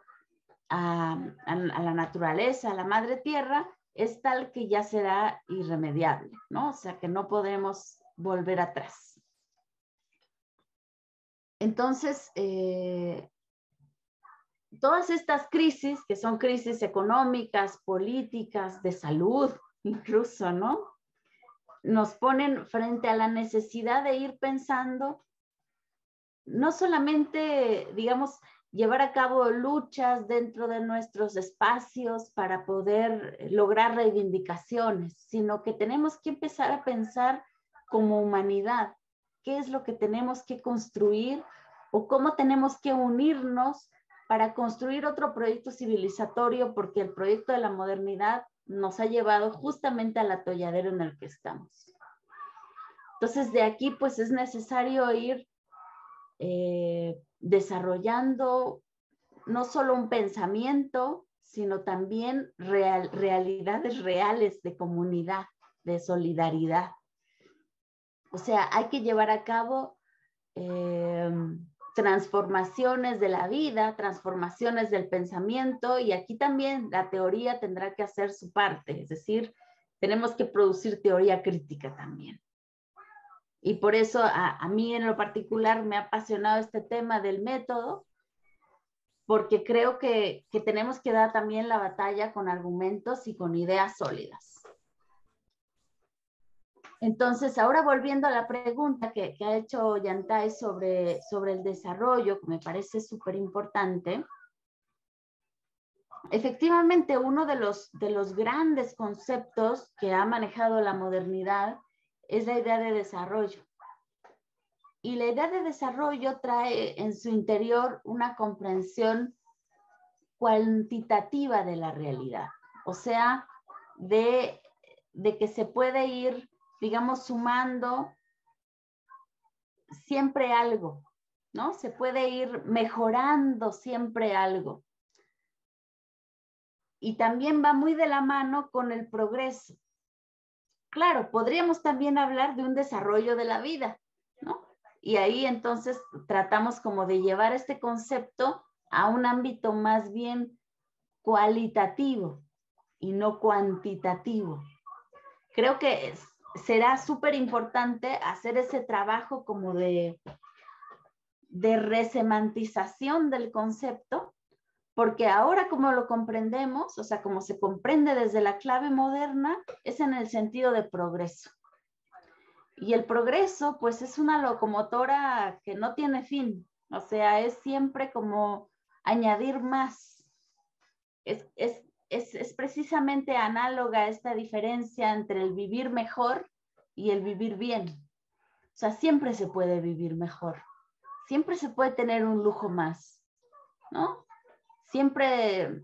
a la naturaleza, a la madre tierra, es tal que ya será irremediable, ¿no? O sea, que no podemos volver atrás. Entonces, todas estas crisis, que son crisis económicas, políticas, de salud, incluso, ¿no? Nos ponen frente a la necesidad de ir pensando no solamente, digamos, llevar a cabo luchas dentro de nuestros espacios para poder lograr reivindicaciones, sino que tenemos que empezar a pensar como humanidad, qué es lo que tenemos que construir o cómo tenemos que unirnos para construir otro proyecto civilizatorio, porque el proyecto de la modernidad nos ha llevado justamente al atolladero en el que estamos. Entonces, de aquí, pues, es necesario ir desarrollando no solo un pensamiento, sino también realidades reales de comunidad, de solidaridad. O sea, hay que llevar a cabo transformaciones de la vida, transformaciones del pensamiento, y aquí también la teoría tendrá que hacer su parte, es decir, tenemos que producir teoría crítica también. Y por eso a mí en lo particular me ha apasionado este tema del método, porque creo que tenemos que dar también la batalla con argumentos y con ideas sólidas. Entonces, ahora volviendo a la pregunta que ha hecho Yantai sobre el desarrollo, que me parece súper importante, efectivamente uno de los grandes conceptos que ha manejado la modernidad es la idea de desarrollo. Y la idea de desarrollo trae en su interior una comprensión cuantitativa de la realidad. O sea, de que se puede ir, digamos, sumando siempre algo, ¿no? Se puede ir mejorando siempre algo. Y también va muy de la mano con el progreso. Claro, podríamos también hablar de un desarrollo de la vida, ¿no? Y ahí entonces tratamos como de llevar este concepto a un ámbito más bien cualitativo y no cuantitativo. Creo que será súper importante hacer ese trabajo como de resemantización del concepto, porque ahora como lo comprendemos, o sea, como se comprende desde la clave moderna, es en el sentido de progreso. Y el progreso, pues, es una locomotora que no tiene fin, o sea, es siempre como añadir más. Es precisamente análoga esta diferencia entre el vivir mejor y el vivir bien. O sea, siempre se puede vivir mejor, siempre se puede tener un lujo más, ¿no? Siempre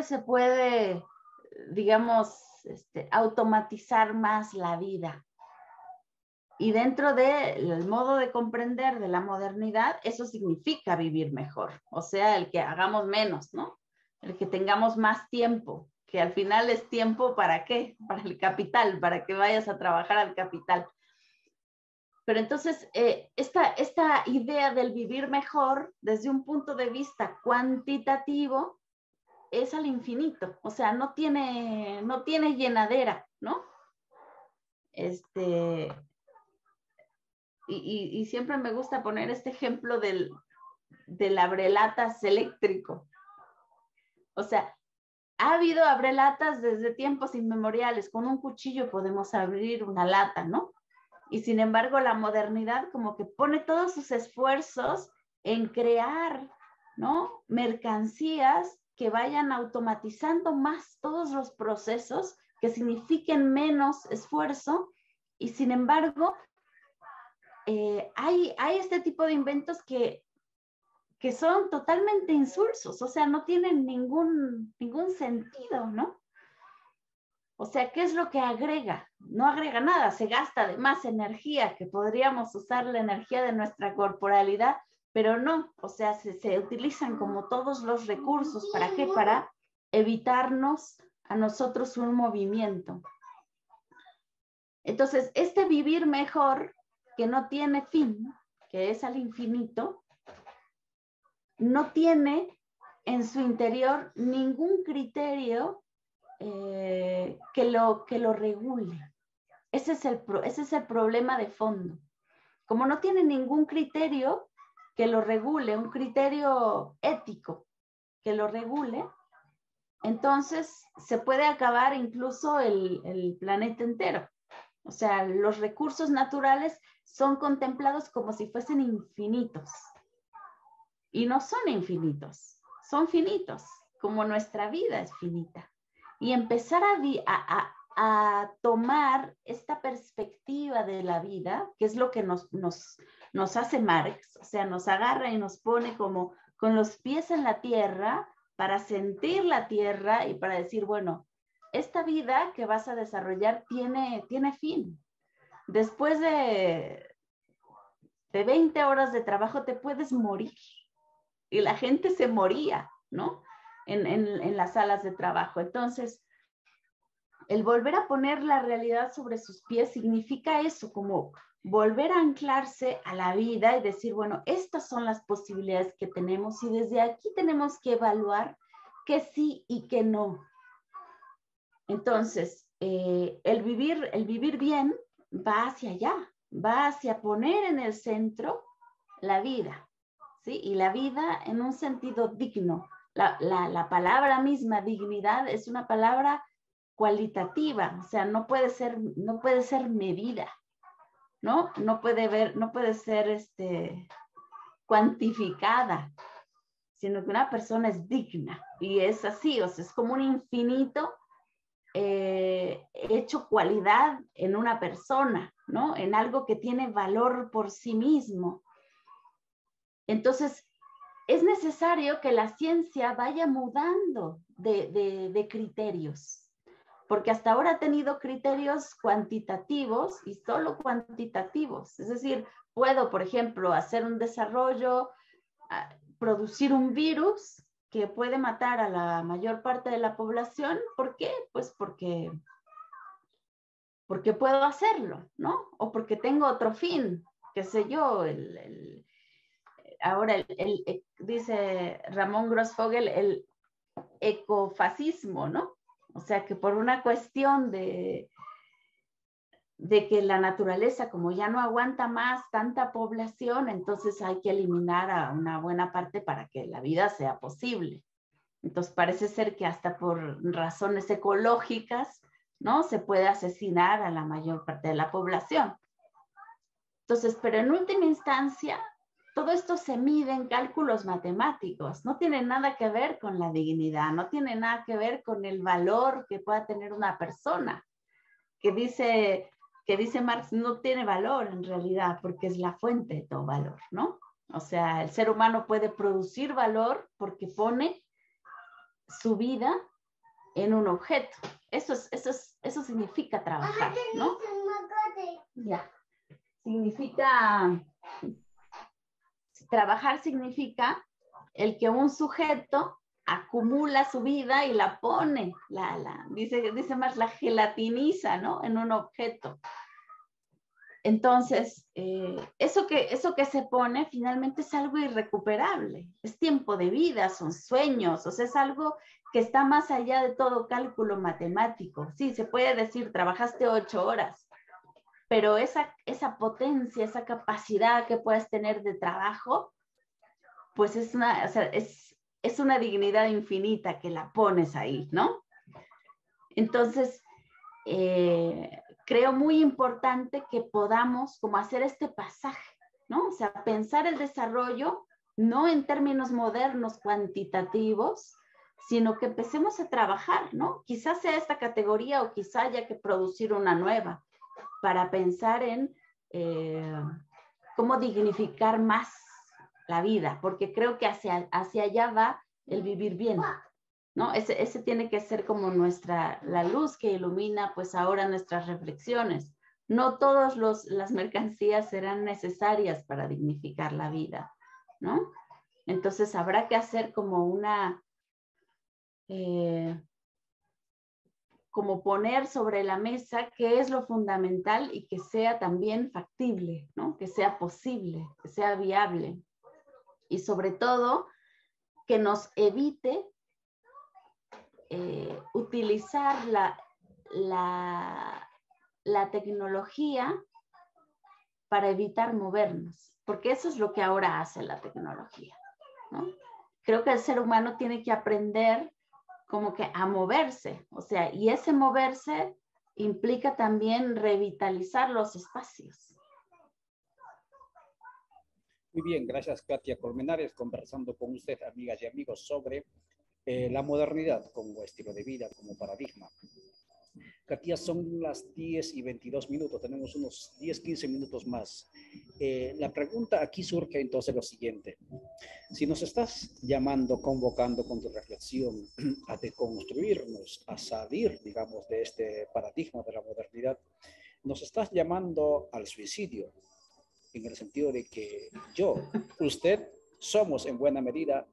se puede, digamos, automatizar más la vida. Y dentro del modo de comprender de la modernidad, eso significa vivir mejor. O sea, el que hagamos menos, ¿no? El que tengamos más tiempo, que al final es tiempo ¿para qué? Para el capital, para que vayas a trabajar al capital. Pero entonces, esta idea del vivir mejor desde un punto de vista cuantitativo es al infinito. O sea, no tiene llenadera, ¿no? Y siempre me gusta poner este ejemplo del abrelatas eléctrico. O sea, ha habido abrelatas desde tiempos inmemoriales. Con un cuchillo podemos abrir una lata, ¿no? Y sin embargo, la modernidad como que pone todos sus esfuerzos en crear, ¿no? Mercancías que vayan automatizando más todos los procesos, que signifiquen menos esfuerzo. Y sin embargo, hay este tipo de inventos que son totalmente insulsos, o sea, no tienen ningún sentido, ¿no? O sea, ¿qué es lo que agrega? No agrega nada, se gasta de más energía, que podríamos usar la energía de nuestra corporalidad, pero no, o sea, se utilizan como todos los recursos, ¿para qué? Para evitarnos a nosotros un movimiento. Entonces, este vivir mejor, que no tiene fin, que es al infinito, no tiene en su interior ningún criterio que lo regule. Ese es el problema de fondo. Como no tiene ningún criterio que lo regule, un criterio ético que lo regule, entonces se puede acabar incluso el planeta entero. O sea, los recursos naturales son contemplados como si fuesen infinitos. Y no son infinitos, son finitos, como nuestra vida es finita. Y empezar a tomar esta perspectiva de la vida, que es lo que nos hace Marx, o sea, nos agarra y nos pone como con los pies en la tierra para sentir la tierra y para decir, bueno, esta vida que vas a desarrollar tiene fin. Después de 20 horas de trabajo te puedes morir. Y la gente se moría, ¿no? En las salas de trabajo. Entonces, el volver a poner la realidad sobre sus pies significa eso, como volver a anclarse a la vida y decir, bueno, estas son las posibilidades que tenemos y desde aquí tenemos que evaluar qué sí y qué no. Entonces, el vivir bien va hacia allá, va hacia poner en el centro la vida. ¿Sí? Y la vida en un sentido digno. La palabra misma, dignidad, es una palabra cualitativa, o sea, no puede ser medida, ¿no? No puede ser cuantificada, sino que una persona es digna. Y es así, o sea, es como un infinito hecho cualidad en una persona, ¿no? En algo que tiene valor por sí mismo. Entonces, es necesario que la ciencia vaya mudando de criterios, porque hasta ahora ha tenido criterios cuantitativos y solo cuantitativos. Es decir, puedo, por ejemplo, hacer un desarrollo, producir un virus que puede matar a la mayor parte de la población. ¿Por qué? Pues porque puedo hacerlo, ¿no? O porque tengo otro fin, qué sé yo, ahora dice Ramón Grossfogel, el ecofascismo, ¿no? O sea, que por una cuestión de de que la naturaleza, como ya no aguanta más tanta población, entonces hay que eliminar a una buena parte para que la vida sea posible. Entonces parece ser que hasta por razones ecológicas, ¿no? Se puede asesinar a la mayor parte de la población. Entonces, pero en última instancia, todo esto se mide en cálculos matemáticos, no tiene nada que ver con la dignidad, no tiene nada que ver con el valor que pueda tener una persona, que dice Marx, no tiene valor en realidad, porque es la fuente de todo valor, ¿no? O sea, el ser humano puede producir valor porque pone su vida en un objeto. Eso significa trabajar, ¿no? Ya. Trabajar significa el que un sujeto acumula su vida y la pone, dice más, la gelatiniza, ¿no? En un objeto. Entonces, eso que se pone finalmente es algo irrecuperable, es tiempo de vida, son sueños, o sea, es algo que está más allá de todo cálculo matemático. Sí, se puede decir, trabajaste 8 horas, pero esa potencia, esa capacidad que puedes tener de trabajo, pues es una dignidad infinita que la pones ahí, ¿no? Entonces, creo muy importante que podamos como hacer este pasaje, ¿no? O sea, pensar el desarrollo no en términos modernos cuantitativos, sino que empecemos a trabajar, ¿no? Quizás sea esta categoría o quizá haya que producir una nueva para pensar en cómo dignificar más la vida, porque creo que hacia allá va el vivir bien, ¿no? Ese tiene que ser como la luz que ilumina pues ahora nuestras reflexiones. No todas las mercancías serán necesarias para dignificar la vida, ¿no? Entonces habrá que hacer como como poner sobre la mesa qué es lo fundamental y que sea también factible, ¿no? Que sea posible, que sea viable. Y sobre todo, que nos evite utilizar la tecnología para evitar movernos, porque eso es lo que ahora hace la tecnología, ¿no? Creo que el ser humano tiene que aprender como que a moverse, o sea, y ese moverse implica también revitalizar los espacios. Muy bien, gracias Katia Colmenares, conversando con usted, amigas y amigos, sobre la modernidad como estilo de vida, como paradigma. Katia, son las 10:22, tenemos unos 10-15 minutos más. La pregunta aquí surge entonces lo siguiente. Si nos estás llamando, convocando con tu reflexión a deconstruirnos, a salir, digamos, de este paradigma de la modernidad, nos estás llamando al suicidio, en el sentido de que usted, somos en buena medida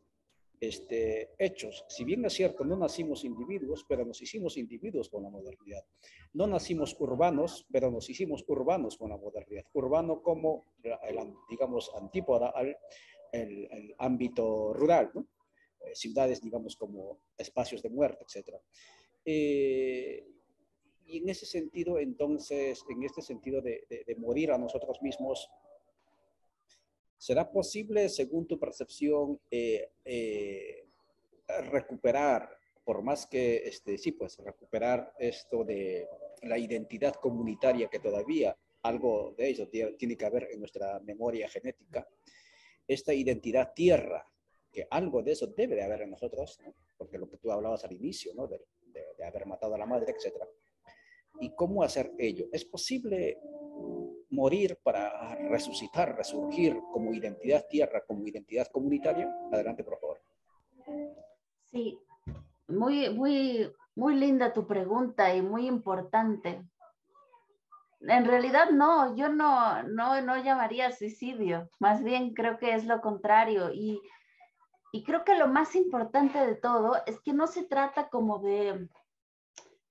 hechos. Si bien es cierto, no nacimos individuos, pero nos hicimos individuos con la modernidad. No nacimos urbanos, pero nos hicimos urbanos con la modernidad. Urbano como, digamos, antípoda al el ámbito rural, ¿no? Ciudades, digamos, como espacios de muerte, etc. Y en ese sentido, entonces, en este sentido de morir a nosotros mismos, ¿será posible, según tu percepción, recuperar, por más que, sí, pues recuperar esto de la identidad comunitaria que todavía algo de eso tiene que haber en nuestra memoria genética, esta identidad tierra, que algo de eso debe de haber en nosotros, ¿no? Porque lo que tú hablabas al inicio, ¿no? De haber matado a la madre, etc. ¿Y cómo hacer ello? ¿Es posible morir para resucitar, resurgir como identidad tierra, como identidad comunitaria? Adelante, por favor. Sí, muy linda tu pregunta y muy importante. En realidad no, yo no llamaría suicidio, más bien creo que es lo contrario y creo que lo más importante de todo es que no se trata como de,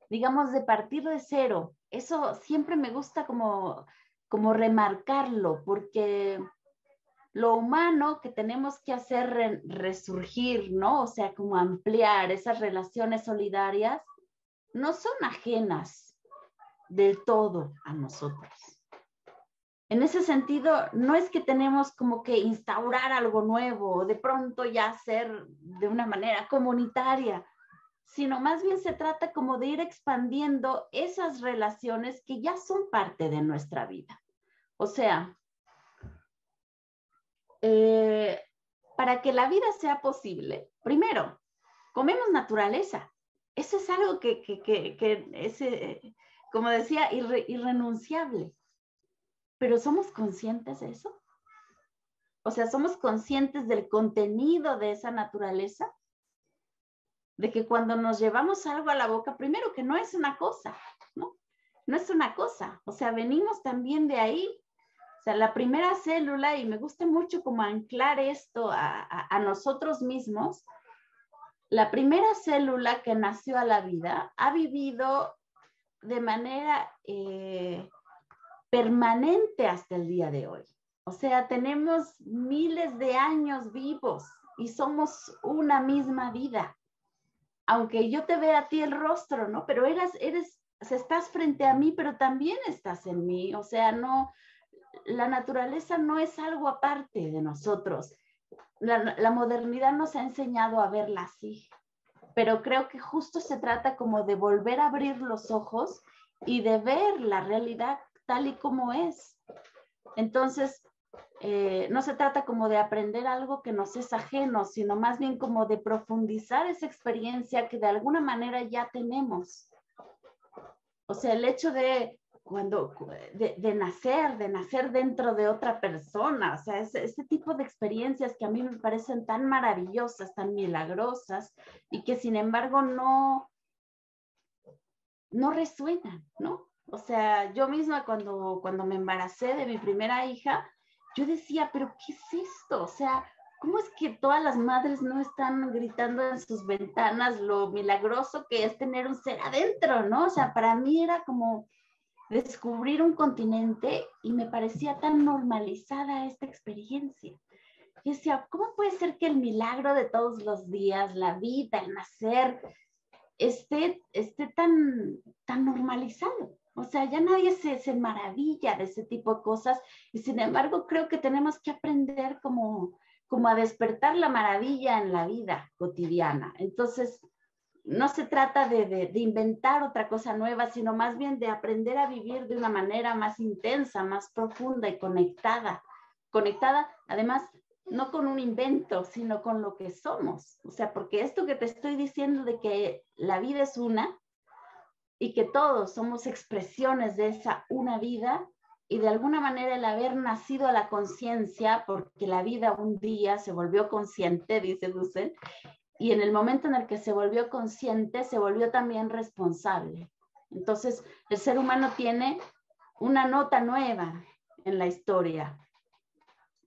digamos, de partir de cero. Eso siempre me gusta como remarcarlo, porque lo humano que tenemos que hacer resurgir, ¿no? O sea, como ampliar esas relaciones solidarias, no son ajenas del todo a nosotros. En ese sentido, no es que tenemos como que instaurar algo nuevo o de pronto ya hacer de una manera comunitaria, sino más bien se trata como de ir expandiendo esas relaciones que ya son parte de nuestra vida. O sea, para que la vida sea posible, primero, comemos naturaleza. Eso es algo que es, como decía, irrenunciable. Pero ¿somos conscientes de eso? O sea, ¿somos conscientes del contenido de esa naturaleza? De que cuando nos llevamos algo a la boca, primero que no es una cosa, ¿no? No es una cosa. O sea, venimos también de ahí. O sea, la primera célula, y me gusta mucho como anclar esto a nosotros mismos, la primera célula que nació a la vida ha vivido de manera permanente hasta el día de hoy. O sea, tenemos miles de años vivos y somos una misma vida. Aunque yo te vea a ti el rostro, ¿no? Pero estás frente a mí, pero también estás en mí. O sea, no, la naturaleza no es algo aparte de nosotros. La modernidad nos ha enseñado a verla así. Pero creo que justo se trata como de volver a abrir los ojos y de ver la realidad tal y como es. Entonces, no se trata como de aprender algo que nos es ajeno, sino más bien como de profundizar esa experiencia que de alguna manera ya tenemos. O sea, el hecho de nacer dentro de otra persona, o sea, ese tipo de experiencias que a mí me parecen tan maravillosas, tan milagrosas, y que sin embargo no resuenan, ¿no? O sea, yo misma cuando me embaracé de mi primera hija, yo decía, pero ¿qué es esto? O sea, ¿cómo es que todas las madres no están gritando en sus ventanas lo milagroso que es tener un ser adentro, ¿no? O sea, para mí era como descubrir un continente y me parecía tan normalizada esta experiencia. Yo decía, ¿cómo puede ser que el milagro de todos los días, la vida, el nacer, esté tan normalizado? O sea, ya nadie se maravilla de ese tipo de cosas y sin embargo creo que tenemos que aprender como a despertar la maravilla en la vida cotidiana. Entonces, no se trata de inventar otra cosa nueva, sino más bien de aprender a vivir de una manera más intensa, más profunda y conectada. Conectada, además, no con un invento, sino con lo que somos. O sea, porque esto que te estoy diciendo de que la vida es una y que todos somos expresiones de esa una vida, y de alguna manera el haber nacido a la conciencia, porque la vida un día se volvió consciente, dice Dussel, y en el momento en el que se volvió consciente, se volvió también responsable. Entonces, el ser humano tiene una nota nueva en la historia,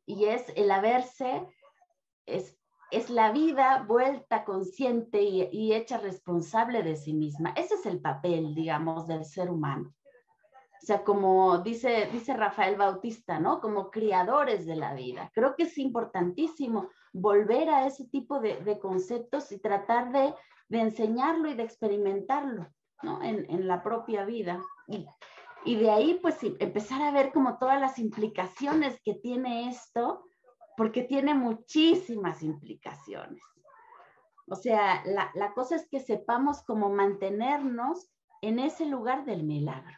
y es el haberse, es la vida vuelta consciente y hecha responsable de sí misma. Ese es el papel, digamos, del ser humano. O sea, como dice Rafael Bautista, ¿no? Como criadores de la vida. Creo que es importantísimo volver a ese tipo de conceptos y tratar de enseñarlo y de experimentarlo, ¿no? En la propia vida. Y de ahí, pues, sí, empezar a ver como todas las implicaciones que tiene esto, porque tiene muchísimas implicaciones. O sea, la cosa es que sepamos cómo mantenernos en ese lugar del milagro.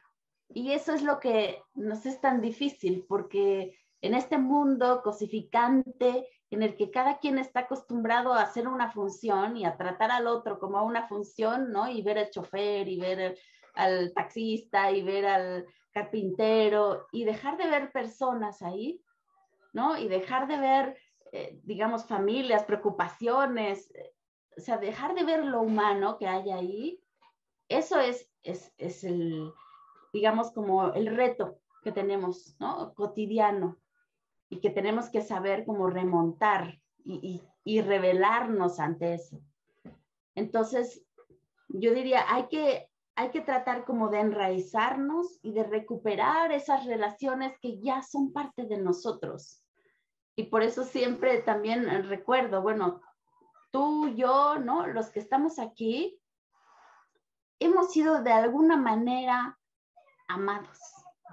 Y eso es lo que nos es tan difícil, porque en este mundo cosificante, en el que cada quien está acostumbrado a hacer una función y a tratar al otro como una función, ¿no? Y ver al chofer, y ver al taxista, y ver al carpintero, y dejar de ver personas ahí, ¿no? Y dejar de ver, digamos, familias, preocupaciones, o sea, dejar de ver lo humano que hay ahí. Eso es el, digamos, como el reto que tenemos, ¿no? Cotidiano, y que tenemos que saber cómo remontar y revelarnos ante eso. Entonces, yo diría, hay que tratar como de enraizarnos y de recuperar esas relaciones que ya son parte de nosotros. Y por eso siempre también recuerdo, bueno, tú, yo, ¿no? Los que estamos aquí, hemos sido de alguna manera amados,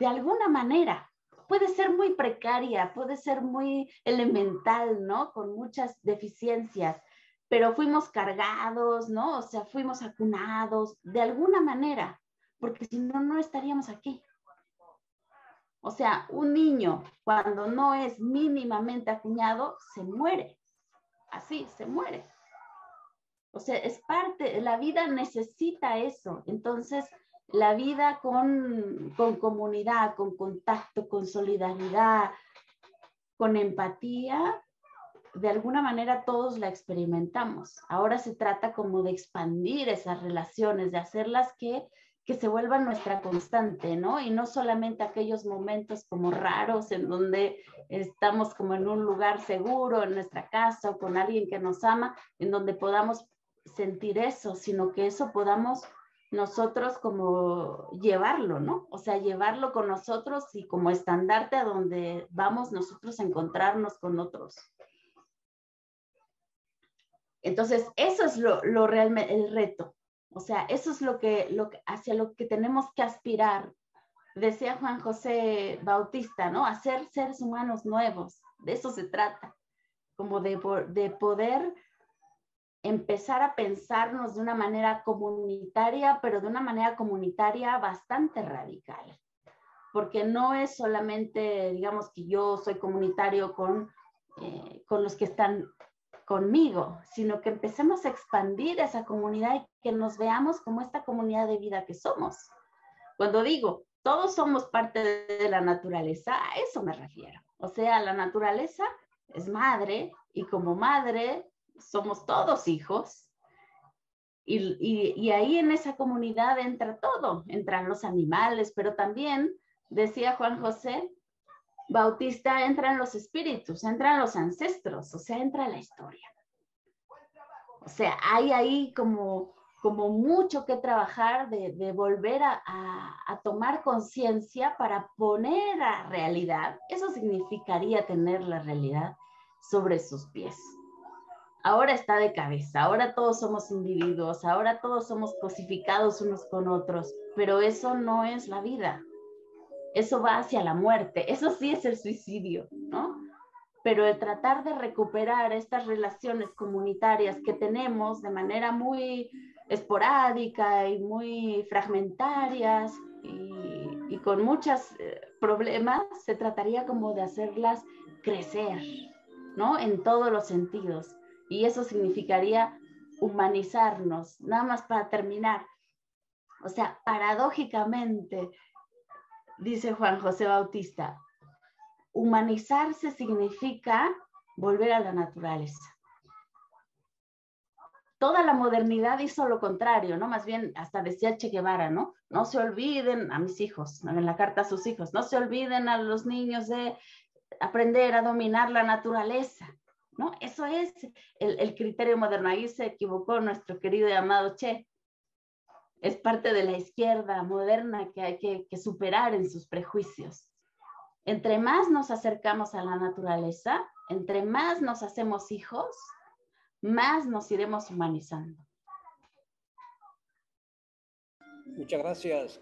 de alguna manera. Puede ser muy precaria, puede ser muy elemental, ¿no? Con muchas deficiencias, pero fuimos cargados, ¿no? O sea, fuimos acunados de alguna manera, porque si no, no estaríamos aquí. O sea, un niño cuando no es mínimamente acuñado, se muere. Así, se muere. O sea, es parte, la vida necesita eso. Entonces, la vida con comunidad, con contacto, con solidaridad, con empatía, de alguna manera todos la experimentamos. Ahora se trata como de expandir esas relaciones, de hacerlas que se vuelvan nuestra constante, ¿no? Y no solamente aquellos momentos como raros en donde estamos como en un lugar seguro, en nuestra casa o con alguien que nos ama, en donde podamos sentir eso, sino que eso podamos nosotros como llevarlo, ¿no? O sea, llevarlo con nosotros y como estandarte a donde vamos nosotros a encontrarnos con otros. Entonces, eso es lo realmente el reto. O sea, eso es hacia lo que tenemos que aspirar. Decía Juan José Bautista, ¿no? Hacer seres humanos nuevos. De eso se trata. Como de poder empezar a pensarnos de una manera comunitaria, pero de una manera comunitaria bastante radical. Porque no es solamente, digamos, que yo soy comunitario con los que están conmigo, sino que empecemos a expandir esa comunidad y que nos veamos como esta comunidad de vida que somos. Cuando digo, todos somos parte de la naturaleza, a eso me refiero. O sea, la naturaleza es madre y como madre somos todos hijos. Y ahí en esa comunidad entra todo, entran los animales, pero también, decía Juan José Bautista, entran los espíritus, entran los ancestros, o sea, entra la historia. O sea, hay ahí como mucho que trabajar de volver a tomar conciencia para poner a realidad. Eso significaría tener la realidad sobre sus pies. Ahora está de cabeza, ahora todos somos individuos, ahora todos somos cosificados unos con otros, pero eso no es la vida. Eso va hacia la muerte, eso sí es el suicidio, ¿no? Pero el tratar de recuperar estas relaciones comunitarias que tenemos de manera muy esporádica y muy fragmentarias y con muchos problemas, se trataría como de hacerlas crecer, ¿no? En todos los sentidos. Y eso significaría humanizarnos. Nada más para terminar. O sea, paradójicamente, dice Juan José Bautista, humanizarse significa volver a la naturaleza. Toda la modernidad hizo lo contrario, ¿no? Más bien, hasta decía Che Guevara, ¿no? No se olviden a mis hijos, en la carta a sus hijos, no se olviden a los niños de aprender a dominar la naturaleza, ¿no? Eso es el criterio moderno. Ahí se equivocó nuestro querido y amado Che. Es parte de la izquierda moderna que hay que superar en sus prejuicios. Entre más nos acercamos a la naturaleza, entre más nos hacemos hijos, más nos iremos humanizando. Muchas gracias.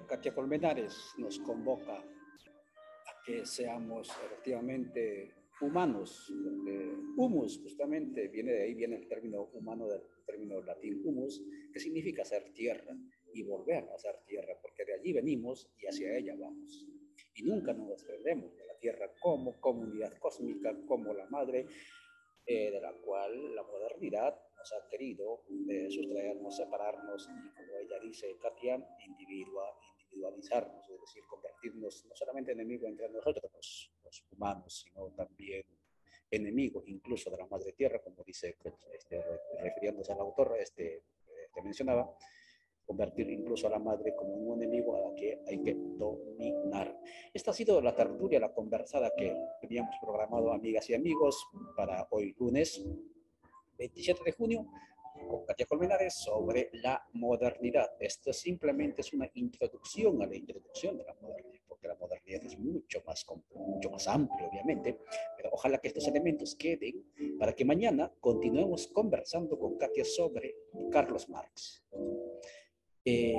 Katia Colmenares nos convoca a que seamos efectivamente humanos. Humus, justamente, de ahí viene el término humano del término latín humus, que significa hacer tierra y volver a hacer tierra, porque de allí venimos y hacia ella vamos. Y nunca nos desprendemos de la tierra como comunidad cósmica, como la madre, de la cual la modernidad nos ha querido sustraernos, separarnos y, como ella dice, Katia, individualizarnos, es decir, convertirnos no solamente enemigos entre nosotros, los humanos, sino también enemigos incluso de la madre tierra, como dice, refiriéndose al autor, mencionaba, convertir incluso a la madre como un enemigo a la que hay que dominar. Esta ha sido la tertulia, la conversada que teníamos programado, amigas y amigos, para hoy lunes 27 de junio, con Katia Colmenares, sobre la modernidad. Esto simplemente es una introducción a la introducción de la modernidad, porque la modernidad es mucho más amplia, obviamente, pero ojalá que estos elementos queden para que mañana continuemos conversando con Katia sobre Carlos Marx. Y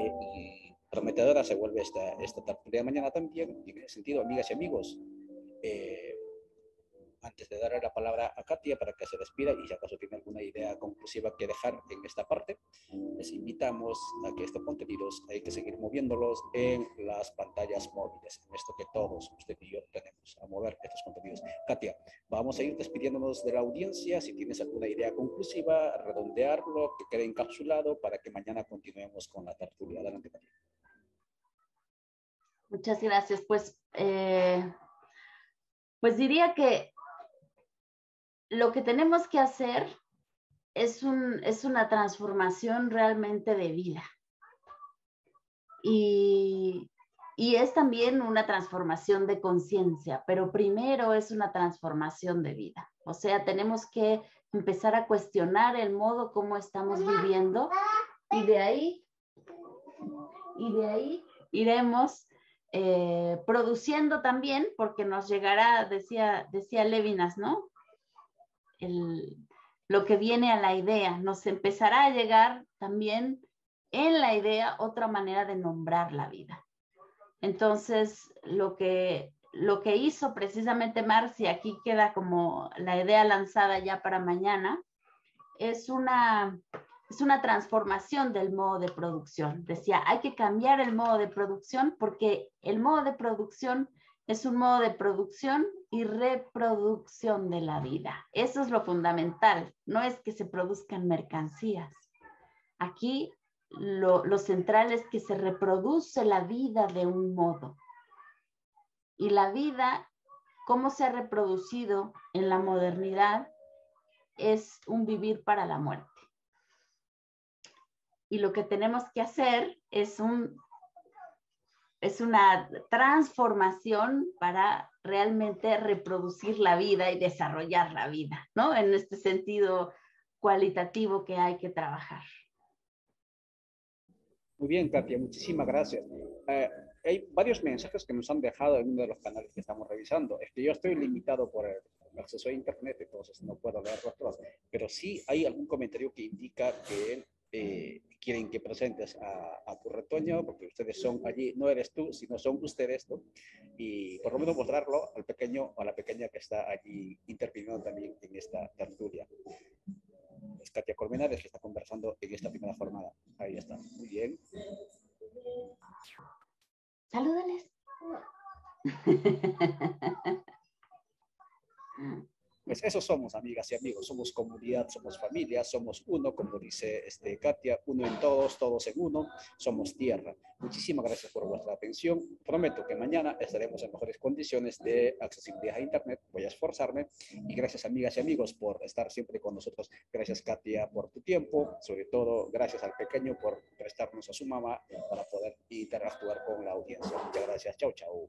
prometedora se vuelve esta tertulia de mañana también. Y en ese sentido, amigas y amigos, antes de darle la palabra a Katia para que se despida y si acaso tiene alguna idea conclusiva que dejar en esta parte, les invitamos a que estos contenidos hay que seguir moviéndolos en las pantallas móviles, en esto que todos usted y yo tenemos, a mover estos contenidos. Katia, vamos a ir despidiéndonos de la audiencia. Si tienes alguna idea conclusiva, redondearlo, que quede encapsulado para que mañana continuemos con la tertulia. Adelante, Katia. Muchas gracias. Pues diría que lo que tenemos que hacer es una transformación realmente de vida. Y es también una transformación de conciencia, pero primero es una transformación de vida. O sea, tenemos que empezar a cuestionar el modo como estamos viviendo y de ahí iremos produciendo también, porque nos llegará, decía Levinas, ¿no? Lo que viene a la idea, nos empezará a llegar también en la idea otra manera de nombrar la vida. Entonces, lo que hizo precisamente Marci, aquí queda como la idea lanzada ya para mañana, es una transformación del modo de producción. Decía, hay que cambiar el modo de producción porque el modo de producción es un modo de producción y reproducción de la vida. Eso es lo fundamental. No es que se produzcan mercancías. Aquí lo central es que se reproduce la vida de un modo. Y la vida, cómo se ha reproducido en la modernidad, es un vivir para la muerte. Y lo que tenemos que hacer es una transformación para realmente reproducir la vida y desarrollar la vida, ¿no? En este sentido cualitativo que hay que trabajar. Muy bien, Katia, muchísimas gracias. Hay varios mensajes que nos han dejado en uno de los canales que estamos revisando. Es que yo estoy limitado por el acceso a internet, entonces no puedo leerlos todos, pero sí hay algún comentario que indica que quieren que presentes a tu retoño, porque ustedes son allí, no eres tú, sino son ustedes, ¿no? Y por lo menos mostrarlo al pequeño o a la pequeña que está allí interviniendo también en esta tertulia. Es Katia Colmenares que está conversando en esta primera jornada. Ahí está, muy bien. Salúdales. Pues eso somos, amigas y amigos, somos comunidad, somos familia, somos uno, como dice Katia, uno en todos, todos en uno, somos tierra. Muchísimas gracias por vuestra atención. Prometo que mañana estaremos en mejores condiciones de accesibilidad a internet. Voy a esforzarme y gracias, amigas y amigos, por estar siempre con nosotros. Gracias, Katia, por tu tiempo. Sobre todo, gracias al pequeño por prestarnos a su mamá para poder interactuar con la audiencia. Muchas gracias. Chau, chau.